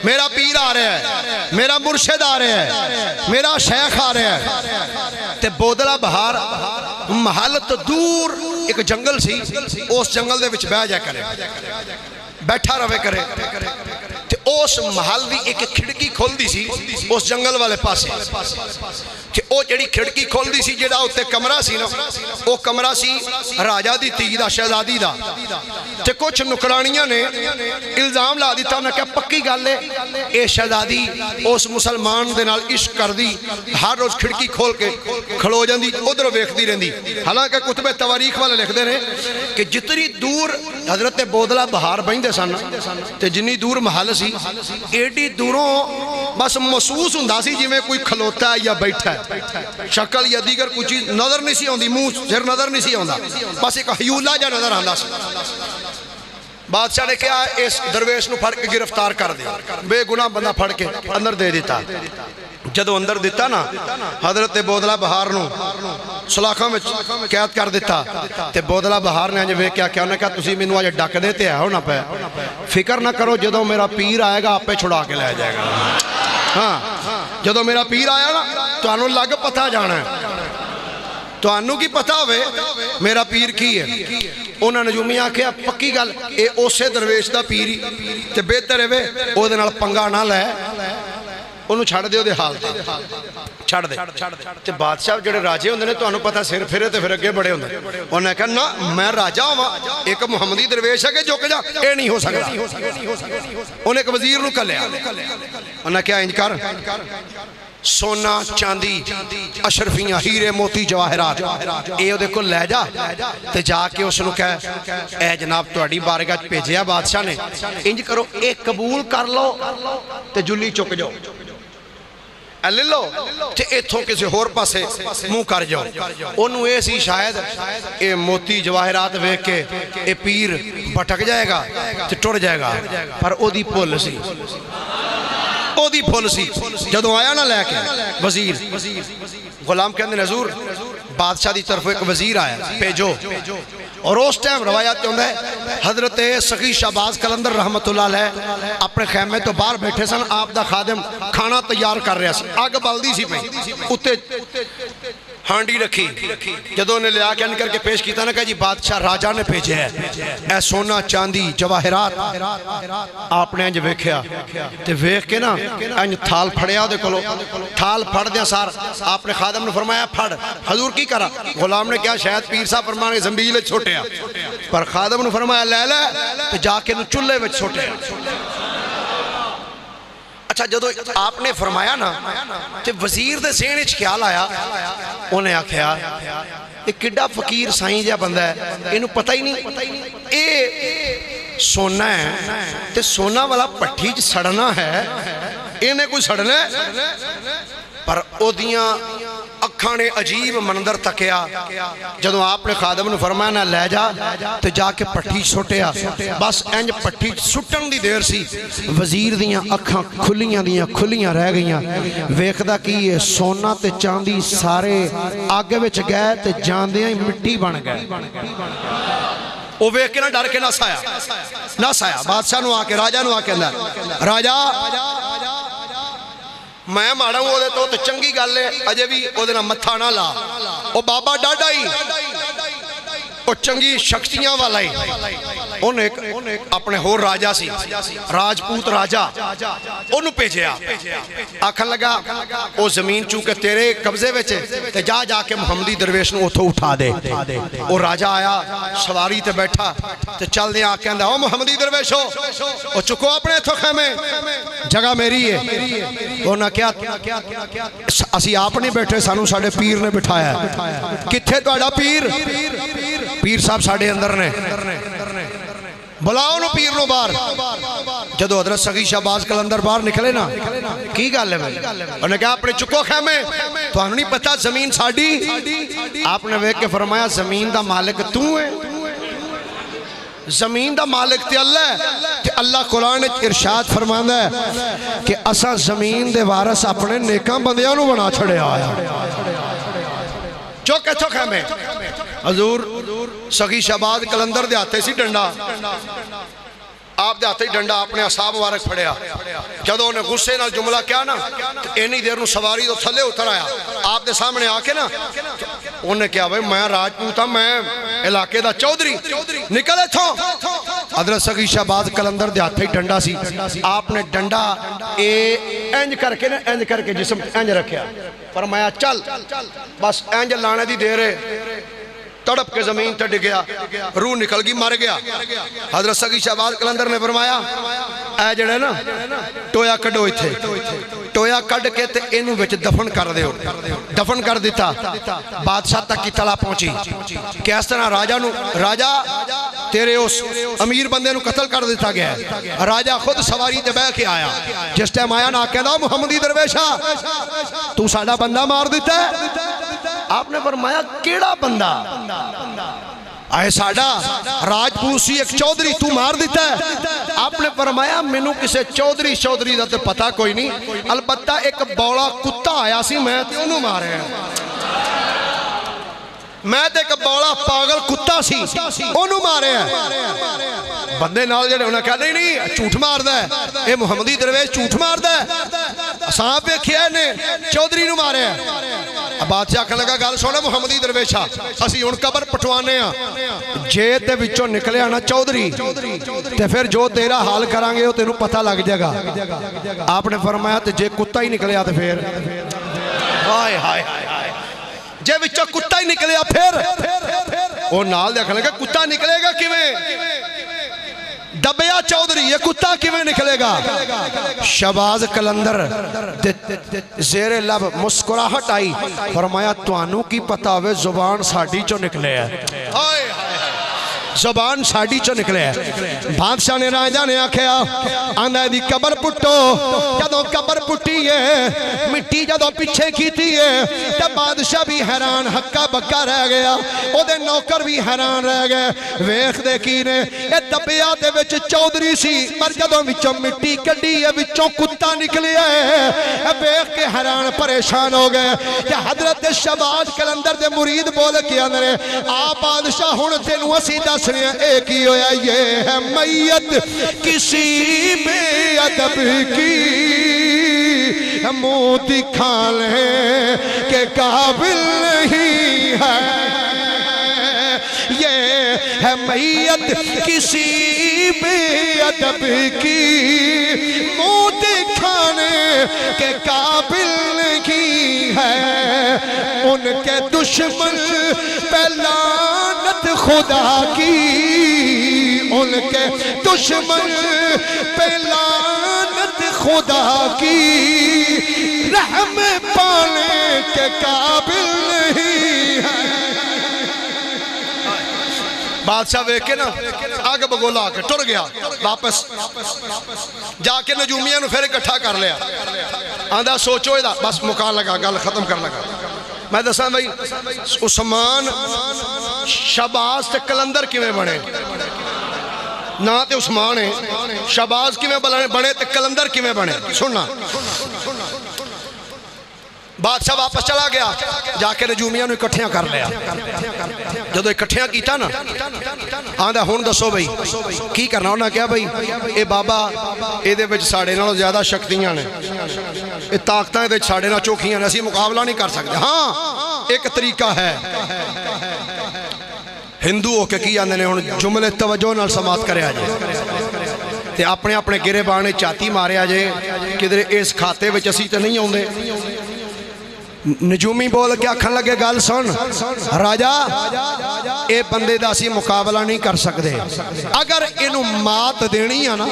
C: میرا پیر آ رہا ہے میرا مرشد آ رہا ہے میرا شیخ آ رہا ہے. تے بودلہ بہار محل تو دور ایک جنگل سی اس جنگل دے وچ بیٹھ جا کرے بیٹھا رہے کرے تے اس محل دی ایک کھڑکی کھول دی سی اس جنگل والے پاسے کہ او جڑی کھڑکی کھول دی سی جڑا اُتے کمرہ سی نا او کمرہ سی راجہ دی تھی دا شہزادی دا. تے کچھ نکرانیاں نے الزام لا دیتا انہوں نے کہا پکی گل ہے اے شہزادی اس مسلمان دے نال عشق کر دی ہر روز کھڑکی کھول کے کھلو جاندی ادھر ویکھدی رہندی. حالانکہ کتب تواریخ والے لکھ دے رہے کہ جتنی دور حضرت بودلہ بہار بہندے سن تے جنی دور محل سی ایڈی دوروں بس محسوس ہوندا سی جی میں کوئی کھلوتا ہے یا بیٹھا ہے. شکل یا دیگر کوئی چیز نظر نہیں سی ہوندی منہ سر نظر نہیں سی ہوندا بس ایک ہیولا جا نظر آندا سی. بادشاہ نے کہا اس درویش نو پھڑ کے گرفتار کر دے. بے گناہ بندہ پھڑ کے اندر دے دیتا. جدو اندر دیتا نا حضرت بودلہ بہار نو سلاخاں میں قید کر دیتا تے بودلہ بہار نے آجے کیا انہوں نے کہا تسی میں نو آجے ڈاک دیتے ہیں ہونا پہ فکر نہ کرو جدو میرا پیر آئے گا آپ پہ چھڑا کے لے جائے گا. ہاں جدو میرا پیر آیا نا تو انہوں لگ پتہ جانا ہے تو انہوں کی پتہ ہوئے میرا پیر کی ہے. انہوں نے نجومی آکھیا پکی گل اے اسے درویش دا پیری تے بہتر ہے او دے نال پنگا نہ لے انہوں چھڑ دے او دے حال تے چھڑ دے. تے بادشاہ جڑے راجے ہوندے نے تو انہوں پتہ سر پھرے تے پھر اگے بڑے ہوندے. انہوں نے کہا نا میں راجہ ہوں ایک محمدی درویش ہے کہ جو کہ جا اے نہیں ہو سکتا. انہوں نے ایک وزیر نو کلیا انہوں نے کہا انج کر سونا چاندی اشرفیاں ہیرے موتی جواہرات اے او دے کو لے جا تے جا کے اس نو کہے اے جناب تہاڈی بارگاہ بھیجیا بادشاہ نے انج کرو اے قبول کر لو تے جلی چک جاؤ اے لے لو تے ایتھوں کسی ہور پاسے منہ کر جاؤ. انہوں اے سی شاید اے موتی جواہرات ویکھ کے اے پیر بھٹک جائے گا تے ٹر جائے گا پر او دی پھول سی او دی پھول سی. جدو آیا نہ لے کے وزیر غلام کہندے حضور بادشاہ دی طرف ایک وزیر آیا بھیجو. اور اس ٹائم روایات کے اندر حضرت سخی شہباز قلندر رحمت اللہ علیہ اپنے خیمے تو باہر بیٹھے سن. آپ دا خادم کھانا تیار کر رہا سی. آگ بلدی سی پہ اتے ہانڈی رکھی جدوں نے لیا کے ان کر کے پیش کیتا نا کہ جی بادشاہ راجہ نے بھیجا ہے اے سونا چاندی جواہرات آپ نے انج ویکھیا تے ویکھ کے نا انج تھال پھڑیا دے کولو تھال پھڑ دیا سار آپ نے خادم نے فرمایا پھڑ حضور کی کرا غلام نے کیا شاید پیر صاحب فرمانے زنبیل چھوٹیا پر خادم نے فرمایا لے لے تے جا کے نو چولہے وچ چھوٹیا اچھا جدو آپ نے فرمایا نا کہ وزیر دے ذہن وچ خیال آیا انہیں آکھیا یہ کڈا فقیر سائیں جا بندہ ہے انہوں پتہ ہی نہیں اے سونا ہے تے سونا والا پٹھی جو سڑنا ہے انہیں کوئی سڑنا ہے پر او دیاں اکھاں نے عجیب منظر تکیا جدو آپ نے خادم نے فرمایا نہ لے جا تو جا کے پٹھی سٹیا بس انج پٹھی سٹن دی دیر سی وزیر دیاں اکھاں کھلیاں رہ گئیاں ویکھدا کی یہ سونا تے چاندی سارے آگے وچ گئے تے جاندیاں ہی مٹی بن گئے وہ ویکھ کے نہ ڈر کے نہ سایا بادشاہ نو آ کے راجہ نو آ کے اندر راجہ میں ماڑا ہوں دے تو چنگی گل ہے اجے بھی او دے نہ متھا نہ لا او بابا ڈاڈا ہی او چنگی شخصیاں والا ہی انہیں اپنے ہور راجہ سی راجپوت راجہ انہوں پیجیا آکھن لگا او زمین چونکہ تیرے قبضے ویچے تے جا جا کے محمدی درویش نو اتھو اٹھا دے او راجہ آیا سواری تے بیٹھا تے چل دیا آکے اندھا او محمدی درویش ہو او چکو اپنے اتھو خیمے جگہ میری ہے وہ نہ کیا اسی آپ نہیں بیٹھے سانو ساڑھے پیر نے بٹھایا کتھے تو اڑا پیر صاحب ساڑھے اندر نے بلاؤ نو پیر نو بار جدو حضرت سخی شہباز قلندر بار نکلے نا کی گل ہے بھائی انہوں نے کہا اپنے چکو خیمے تو انہوں نہیں پتا زمین ساڑھی آپ نے ویک کے فرمایا زمین دا مالک تو ہے زمین دا مالک تے اللہ ہے کہ اللہ قرآن ارشاد فرماندہ ہے کہ اسا زمین دے وارث اپنے نیکاں بندیاں نو بنا چھڑے آیا چوکے چوکے میں حضور سخی شہباز قلندر دے آتے سی ڈنڈا آپ دے آتے ہی ڈنڈا اپنے اصحاب مبارک پھڑیا جدو انہیں غصے نال جملہ کیا نا اینی دیر نو سواری تو تھلے اتر آیا آپ دے سامنے آکے نا انہیں کیا بھئی میں راجپوت ہوں میں علاقے دا چودری نکلے تھو حضرت سخی شہباز قلندر دے آتے ہی ڈنڈا سی آپ نے ڈنڈا انج کر کے جسم انج رکھیا فرمایا چل بس انج لانے دی دیر ہے تڑپ کے زمین تے ڈگیا روح نکل گئی مر گیا حضرت سخی شہباز قلندر نے فرمایا اے جڑے نا ٹویا کڈو تھے ٹویا کڈ کے تے اینو وچ دفن کر دیو دفن کر دیتا بادشاہ تک کی طلع پہنچی کہ اس طرح راجہ تیرے اس امیر بندے نو قتل کر دیتا گیا ہے راجہ خود سواری تے بہ کے آیا جس ٹائم آیا نا کہنا محمدی درویشہ تو ساڑا بندہ مار دیتا ہے آپ نے فرمایا کیڑا بندہ آئے ساڑا راجپوت سی ایک چودری تو مار دیتا ہے آپ نے فرمایا مینو کسے چودری دا تے پتہ کوئی نہیں البتہ ایک بولا کتا آیا سی میں تے انہوں مارے ہیں میں تے ایک بولا پاگل کتا سی انہوں مارے ہیں بندے نال جڑے انہوں نے کہا نہیں چوٹ مار دا ہے اے محمدی درویش چوٹ مار دا ہے صاحب پہ کھیا نے چودری نو مارے ہیں بادشاہ کہنے لگا گل سونا محمدی درویشہ اسی ان قبر پٹوانے ہیں جے تے وچوں نکلے آنا چودری تے پھر جو تیرا حال کرانگے ہو تینوں پتہ لگ جائے گا آپ نے فرمایا تے جے کتا ہی نکلے آتے پھر ہائے ہائے جے وچوں کتا ہی نکلے آ پھر وہ نال دیکھنے لگا کتا نکلے گا کیویں دبیا چودری یہ کتا کیویں نکلے گا شہباز قلندر زیر لب مسکراہٹ آئی فرمایا توانو کی پتہ ہوئے زبان ساڑھی چو نکلے ہے زبان ساڑھی چو نکلے ہے بادشاہ نے راجہ نے آکھیا آندھا دی قبر پٹو جدو قبر پٹی ہے مٹی جدو پیچھے کیتی ہے تب بادشاہ بھی حیران ہکا بکا رہ گیا او دے نوکر بھی حیران رہ گئے ویخ دے کی نے اے دبیا دے وچ چودری سی پر جدو وچوں مٹی کڈی ہے وچوں کتا نکلے ہے ویخ کے حیران پریشان ہو گئے کہ حضرت شہباز قلندر دے مرید بول کے اندرے آپ بادشاہ ہون تینوں اسی دس ایک ہی ہویا یہ ہے میت کسی بے ادب کی منہ دکھا لیں کہ قابل نہیں
A: ہے، یہ ہے میت کسی بے ادب کی، منہ دکھانے کے قابل نہیں ہے، ان کے دشمن پہ لعنت خدا کی، ان کے دشمن پہ لعنت خدا کی، رحم پانے کے قابل نہیں ہے۔
C: بادشاہ ویکھ کے نا آگے بگولا آ کے ٹر گیا، واپس جا کے نجومیاں نو پھر اکٹھا کر لیا، آندھا سوچو دا بس مکان لگا، گل ختم کر لگا۔ میں دساں بھائی عثمان شہباز تے کلندر کیویں بنے؟ نہ تے عثمان ہے، شہباز کیویں بنے تے کلندر کیویں بنے؟ سننا، بادشاہ واپس چلا گیا، جا کے نجومیاں نو اکٹھیاں کر لیا، جدو اکٹھیاں کیتا نا آندھا ہون دسو بھئی کی کرنا؟ انہاں کیا بھئی اے بابا اے دے وچ ساڑے نالوں زیادہ شکتیاں نے، اے طاقتاں دے ساڑے نال چوکھیاں نے، اسی مقابلہ نہیں کر سکتے۔ ہاں ایک طریقہ ہے، ہندو ہو کے کی آندے نے ہن جملے توجہ نال سماعت کریا جے تے اپنے اپنے گرے بانے چاتی ماریا جے، کدھر اس کھاتے وچ اسی تے نہیں ہوندے۔ نجومی بول کے آکھن لگے گل سن راجا، اے بندے دا اسی مقابلہ نہیں کر سکتے، اگر اینو مات دینی ہے نا،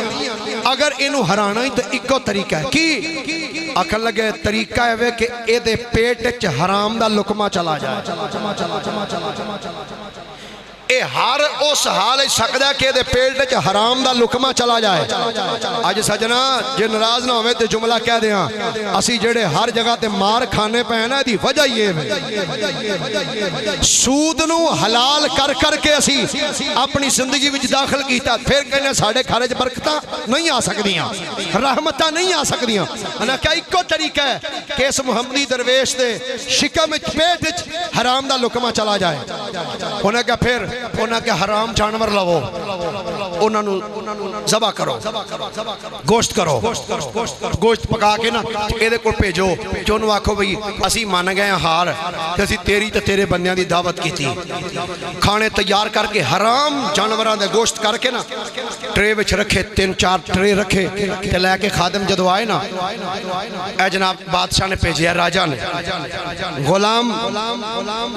C: اگر اینو ہرانا ہی تو ایکو طریقہ ہے کی؟ آکھن لگے طریقہ ہے کہ اے دے پیٹ وچ حرام دا لقمہ چلا جائے، اے ہر اس حال سکتا ہے کہ دے پیٹ وچ حرام دا لقمہ چلا جائے۔ آج سجنا جے ناراض نہ ہوئے تے جملہ کہہ دیاں، اسی جڑے ہر جگہ تے مار کھانے پہ ہیں نا، دی وجہ یہ ہے سود نو حلال کر کر کے اسی اپنی زندگی وچ داخل کیتا، پھر کہنے ساڑے گھر وچ برکتاں نہیں آ سکدیاں، رحمتاں نہیں آ سکدیاں۔ انہاں کیا ایکو طریقہ ہے کہ اس محمدی درویش دے شکم وچ پیٹ وچ حرام دا لقمہ چلا جائے۔ انہاں کیا پھر انہاں کے حرام جانور لو، انہاں نو ذبح کرو، گوشت کرو، گوشت پکا کے نا ایدے کو بھیجو، جو انہوں آکھو بھئی اسی مان گئے ہیں ہار کہ اسی تیری تے تیرے بندیاں دی دعوت کی تھی، کھانے تیار کر کے حرام جانوراں دے گوشت کر کے نا ٹرے وچ رکھے، 3-4 ٹرے رکھے تے لے کے خادم جدو آئے نا، اے جناب بادشاہ نے بھیجیا، راجہ نے غلام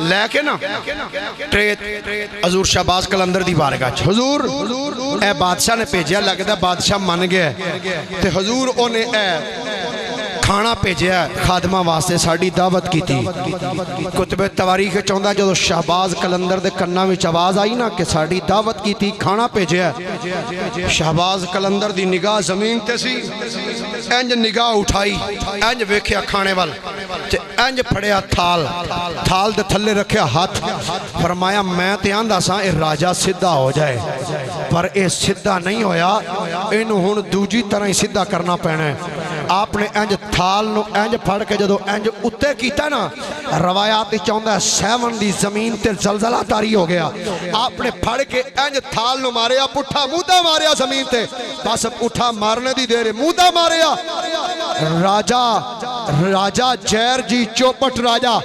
C: لے کے نا ٹرے حضور شہباز کلندر دی بارگاہ، حضور اے بادشاہ نے بھیجیا، لگدا بادشاہ من گیا تے حضور انہیں اے کھانا بھیجیا خادمہ واسطے ساڑی دعوت کی تھی۔ کتب تواریخ چاہتا جدو شہباز کلندر دے کنہ وچ آواز آئی نا کہ ساڑی دعوت کی تھی، کھانا بھیجیا، شہباز کلندر دی نگاہ زمین تے سی، انج نگاہ اٹھائی، انج ویکھیا کھانے وال تے انج پھڑیا تھال دے تھلے رکھیا ہاتھ، فرمایا میں تے آندہ سا اے راجہ سدھا ہو جائے، پر اے سدھا نہیں ہویا، انہوں ہن دوجی طرح ہی سدھا کرنا پینا ہے۔ آپ نے انج تھال نو انج پھڑ کے جدو انج اتے کیتا نا، روایاتی چاہتا ہے 7 دی زمین تے زلزلہ تاری ہو گیا، آپ نے پھڑ کے انج تھال نو ماریا، پٹھا مودہ ماریا زمین تے، بس پٹھا مارنے دی دیر مودہ ماریا، راجہ جیر جی چوپٹ راجہ،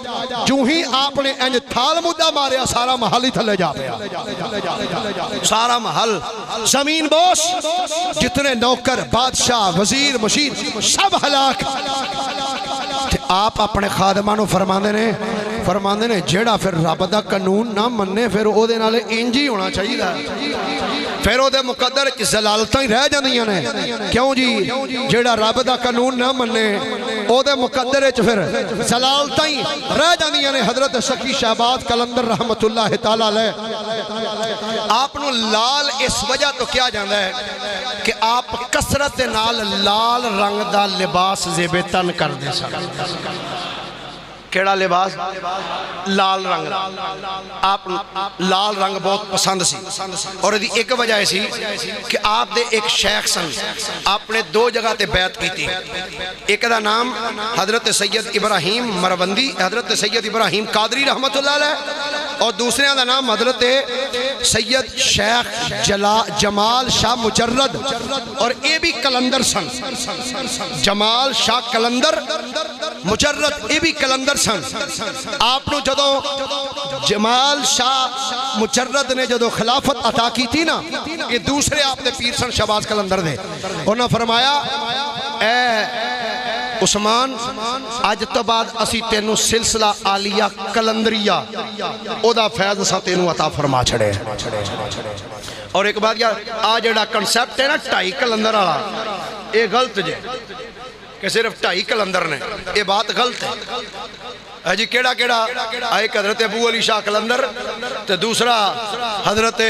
C: جو ہی آپ نے انج تھال مودہ ماریا، سارا محل ہی تھلے جا پیا، سارا محل زمین بوس، جتنے نوکر بادشاہ وزیر مشیر سب ہلاک۔ آپ اپنے خادمانوں فرماندے نے جیڑا پھر رب دا قانون نہ مننے پھر او دے نالے انج ہی ہونا چاہیے، پھر او دے مقدر زلالتاں ہی رہ جاندیاں نے، کیوں جی جیڑا رب دا قانون نہ مننے او دے مقدر وچ پھر زلالتاں ہی رہ جاندیاں نے۔ حضرت سخی شہباز کلندر رحمت اللہ تعالی علیہ آپ نو لال اس وجہ تو کیا جاندا ہے کہ آپ کثرت نال لال رنگ دا لباس زیب تن کر دے سن۔ کیڑا لباس؟ لال رنگ، آپ لال رنگ بہت پسند سی، اور ایک وجہ ایسی کہ آپ دے ایک شیخ سن، آپ نے 2 جگہ تے بیعت کی تھی، ایک دا نام حضرت سید ابراہیم مروندی، حضرت سید ابراہیم قادری رحمت اللہ علیہ، اور دوسرے دا نام حضرت سید شیخ جمال شاہ مجرد، اور اے بھی کلندر سن، جمال شاہ کلندر مجرد یہ بھی کلندر سن. آپ نے جدو جمال شاہ مجرد نے جدو خلافت عطا کی تھی نا، یہ دوسرے آپ نے پیر سن شہباز کلندر دے. انہوں نے فرمایا اے عثمان اج تو بعد اسی تینوں سلسلہ عالیہ کلندریہ او دا فیض سا تینوں عطا فرما چھڑے. اور ایک بات یار آج جڑا کنسیپٹ ہے نا 2.5 کلندر والا، یہ غلط جے کہ صرف 2.5 کلندر نے، یہ بات غلط ہے. جی کیڑا کیڑا ایک حضرت ابو علی شاہ کلندر تے دوسرا حضرت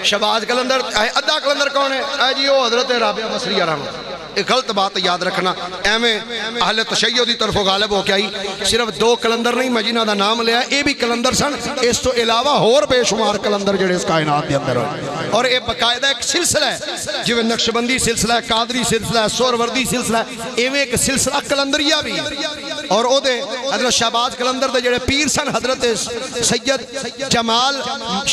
C: شہباز کلندر، ادھا کلندر کون ہے جی وہ حضرت رابعہ بصریہ رحمۃ. ایک غلط بات یاد رکھنا، ایویں اہل تشیع دی طرف غالب ہو کے آئی. صرف 2 کلندر نہیں میں جنہاں دا نام لیا یہ بھی کلندر سن، اس تو علاوہ اور بے شمار کلندر جڑے اس کائنات دے اندر ہوئے. اور یہ باقاعدہ ایک سلسلہ ہے، جو نقشبندی سلسلہ ہے، قادری سلسلہ ہے، سہروردی سلسلہ ہے، ایویں ایک سلسلہ کلندریہ بھی. اور او دے حضرت شہباز کلندر دے جڑے پیر سن حضرت سید جمال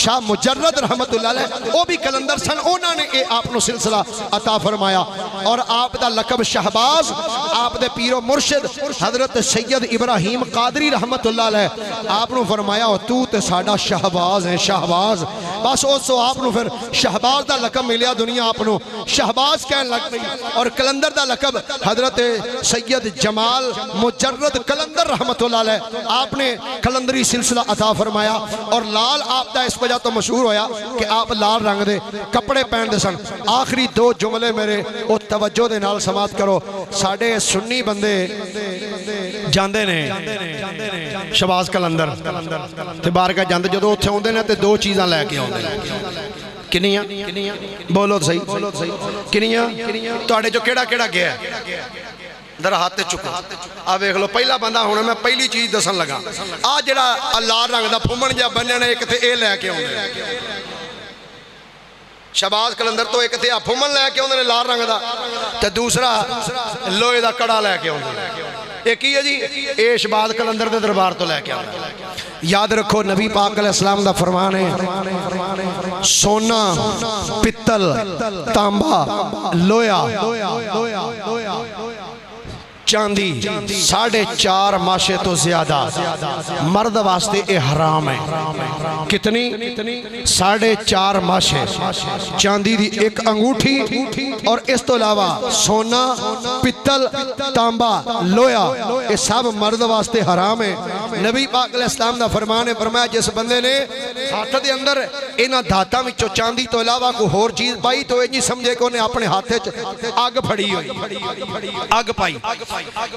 C: شاہ مجرد رحمت اللہ علیہ وہ بھی کلندر سن. انہوں نے آپ نو سلسلہ عطا فرمایا. اور آپ دا لقب شہباز آپ دے پیر و مرشد حضرت سید ابراہیم قادری رحمت اللہ علیہ آپ نو فرمایا تو تے ساڈا شہباز ہے، شہباز. بس اس تو آپ نو پھر شہباز دا لقب ملیا، دنیا آپ نو شہباز کہن لگ پئی. اور کلندر دا لقب حضرت سید جمال مجرد کلندر رحمت اللہ علیہ آپ نے کلندری سلسلہ عطا فرمایا. اور لال آپ دا اس وجہ تو مشہور ہویا کہ آپ لال رنگ دے کپڑے پہن دے سن. آخری 2 جملے میرے او توجہ دے نال سماعت کرو. ساڑھے سنی بندے جاندے نے شہباز کلندر تے بارگاہ جاندے، جدو اتھے ہوندے نے تے 2 چیزاں لے کے ہوندے نے. کنیاں بولو صحیح کنیاں تواڈے جو کیڑا کیڑا گیا ہے در ہاتھ چکو. آ دیکھ لو پہلا بندہ ہونا میں پہلی چیز دسن لگا. آ جڑا لال رنگ دا پھومن جا بننے نے ایک تے اے لے کے ہوندے شہباز کلندر تو ایک تے پھومن لے کے ہوندے نے لال رنگ دا تے دوسرا لوہے دا کڑا لے کے ہوندے. ایک ہی ہے جی اے شہباز کلندر دے دربار تو لے کے ہوندے. یاد رکھو نبی پاک علیہ السلام دا فرمان ہے سونا پتل تانبا لویا چاندی 4.5 ماشے تو زیادہ مرد واسطے اے حرام ہے. کتنی 4.5 ماشے چاندی دی ایک انگوٹھی اور اس تو علاوہ سونا پتل تانبا لویا یہ سب مرد واسطے حرام ہے. نبی پاک علیہ السلام دا فرمان ہے فرمایا جس بندے نے ہاتھ دے اندر انہاں دھاتاں وچوں چاندی تو علاوہ کوئی اور چیز پائی تو یہ نہیں سمجھے کہ انہیں اپنے ہاتھ اگ پھڑی ہوئی اگ پائی.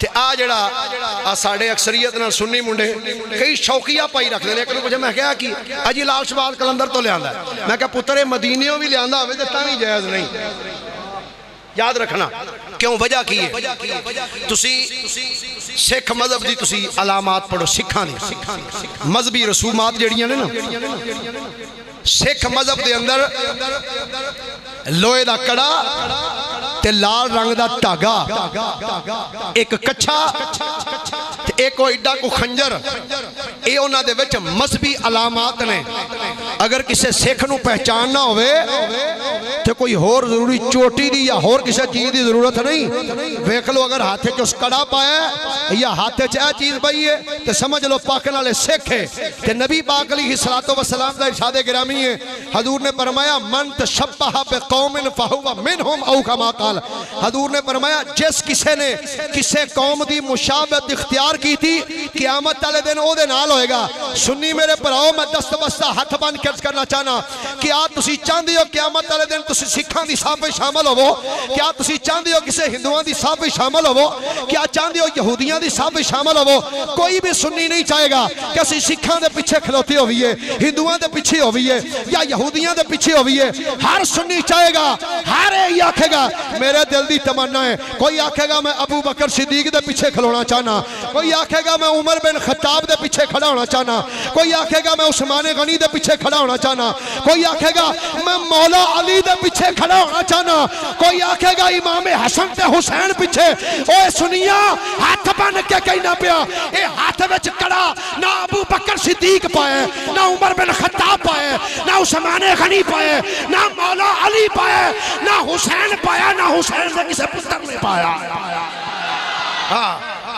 C: تے آ جڑا ساڑھے اکثریت نہ سنی منڈے کئی شوقیہ پائی رکھ دے. لیکن مجھے میں کہا کہ اجی لال شہباز کلندر تو لے آندا ہے. میں کہا پتر مدینیوں بھی لے آندا ہوئے تے تاں جائز نہیں. یاد رکھنا کیوں وجہ کی ہے تسی سکھ مذہب دی تسی علامات پڑھو سکھاں دی مذہبی رسومات جڑیاں نے نا سکھ مذہب دے اندر لوہے دا کڑا تے لال رنگ دا ٹاگا ایک کچھا تے ایک ایڈا کو خنجر اے انہاں دے وچ مذہبی علامات نے. اگر کسے سکھ نو پہچان نہ ہوئے تے کوئی اور ضروری چوٹی دی یا اور کسے چیز دی ضرورت نہیں. ویکھ لو اگر ہاتھے چ اس کڑا پایا ہے یا ہاتھے چ اے چیز پئی ہے تے سمجھ لو پاکن والے سکھ ہے. تے نبی پاک علیہ الصلوۃ والسلام دا ارشاد گرامی ہے حضور نے فرمایا من تشبہ بقوم فہو منہم او کما قال. حضور نے فرمایا جس کسے نے کسے قوم دی مشابہت اختیار کی تھی قیامت والے دن او دے نال ہوئے گا. سنی میرے بھراؤ میں دست بستہ ہاتھ بن کے عرض کرنا چاہنا کیا تسی چاہندے ہو قیامت والے دن تسی سکھاں دی صف وچ شامل ہوو؟ کیا تسی چاہندے ہو کسے ہندوؤں دی صف وچ شامل ہوو؟ کیا چاہندے ہو یہودیاں دی صف وچ شامل ہوو؟ کوئی بھی سنی نہیں چاہے گا کہ اسی سکھاں دے پیچھے کھلوتے ہوئیے ہندوؤں دے پیچھے ہوئیے یا یہودیاں دے پیچھے ہوئیے. ہر سنی چاہے گا ہر یہ آکھے گا میرے دل دی تمنا ہے. کوئی آکھے گا میں ابو بکر صدیق دے پیچھے کھلونا چاہنا. کوئی آکھے گا میں عمر بن خطاب دے پیچھے کھڑا ہونا چاہنا. کوئی آکھے گا میں عثمان غنی دے پیچھے کھڑا ہونا چاہنا. کوئی آکھے گا میں مولا علی دے پیچھے کھڑا ہونا چاہنا. کوئی آکھے گا امام حسن تے حسین پیچھے. اوے سنیا ہاتھ بن کے کہنا پیا اے ہاتھ وچ کڑا نہ ابو بکر صدیق پائے نہ عمر بن خطاب پائے نہ عثمان غنی پائے نہ مولا علی پائے نہ حسین پایا نہ حسین سے کسے پتر نے پایا.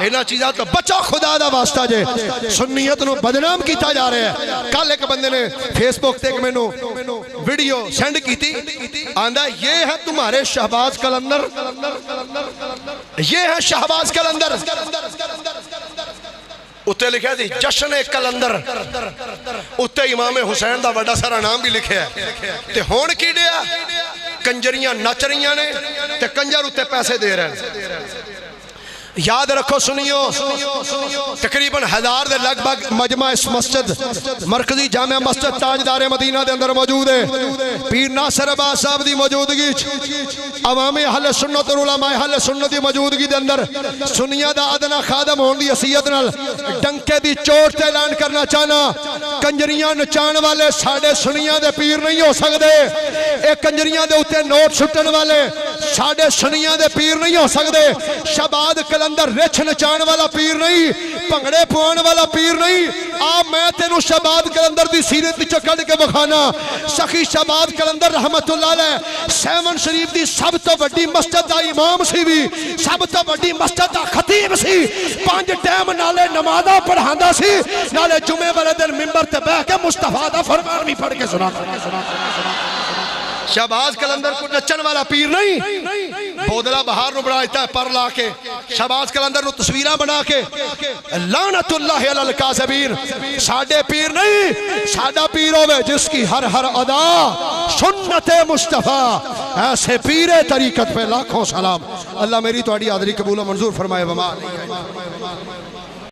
C: انہاں چیزاں تو بچو خدا دا واسطہ جے سنیت نو بدنام کیتا جا رہا ہے کل ایک بندے نے فیس بک تے ایک میں نو ویڈیو سینڈ کی تھی آندہ یہ ہے تمہارے شہباز کلندر یہ ہے شہباز کلندر اتے لکھا تھی جشن کلندر اتے امام حسین دا بڑا سارا نام بھی لکھا ہے تے ہون کی دیا کنجریاں نچ رہیاں نے تے کنجر اتے پیسے دے رہے ہیں یاد رکھو سنیو تقریباً 1000 دے لگ بھگ مجمع اس مسجد مرکزی جامعہ مسجد تاجدار مدینہ دے اندر موجود ہے پیر ناصر عباس صاحب دی موجودگی عوامی اہل سنت اور علماء اہل سنت دی موجودگی دے اندر سنیہ دا ادنا خادم ہون دی حیثیت نال ڈنکے دی چوٹ تے اعلان کرنا چاہنا کنجریاں نچان والے ساڈے سنیہ دے پیر نہیں ہو سکدے اے کنجریاں دے اوتے نوٹ سٹن والے ساڈے سنیہ دے پیر نہیں ہو سکدے شہباز کلندر رچ نچان والا پیر نہیں پنگڑے پوان والا پیر نہیں میں تینوں شہباز کلندر دی سیرت وچوں کڈ کے بخانا سخی شہباز کلندر رحمت اللہ علیہ سیون شریف دی سب تو بڑی مسجد دا امام سی بھی سب تو بڑی مسجد دا خطیب سی 5 ٹائم نالے نمازاں پڑھاندا سی نالے جمعے والے دن منبر تے بیٹھ کے مصطفیٰ دا فرمان بھی پڑھ کے سناتا شہباز کلندر کو نچن والا پیر نہیں بودلہ بہار نو بڑا ہے پر لا کے شہباز کلندر نو تصویرہ بنا کے لعنت اللہ علی الکاذبین ساڈے پیر نہیں ساڈا پیر ہوئے جس کی ہر ادا سنت مصطفیٰ ایسے پیر طریقت پہ لاکھوں سلام اللہ میری تو آڈی آدری قبول و منظور فرمائے وما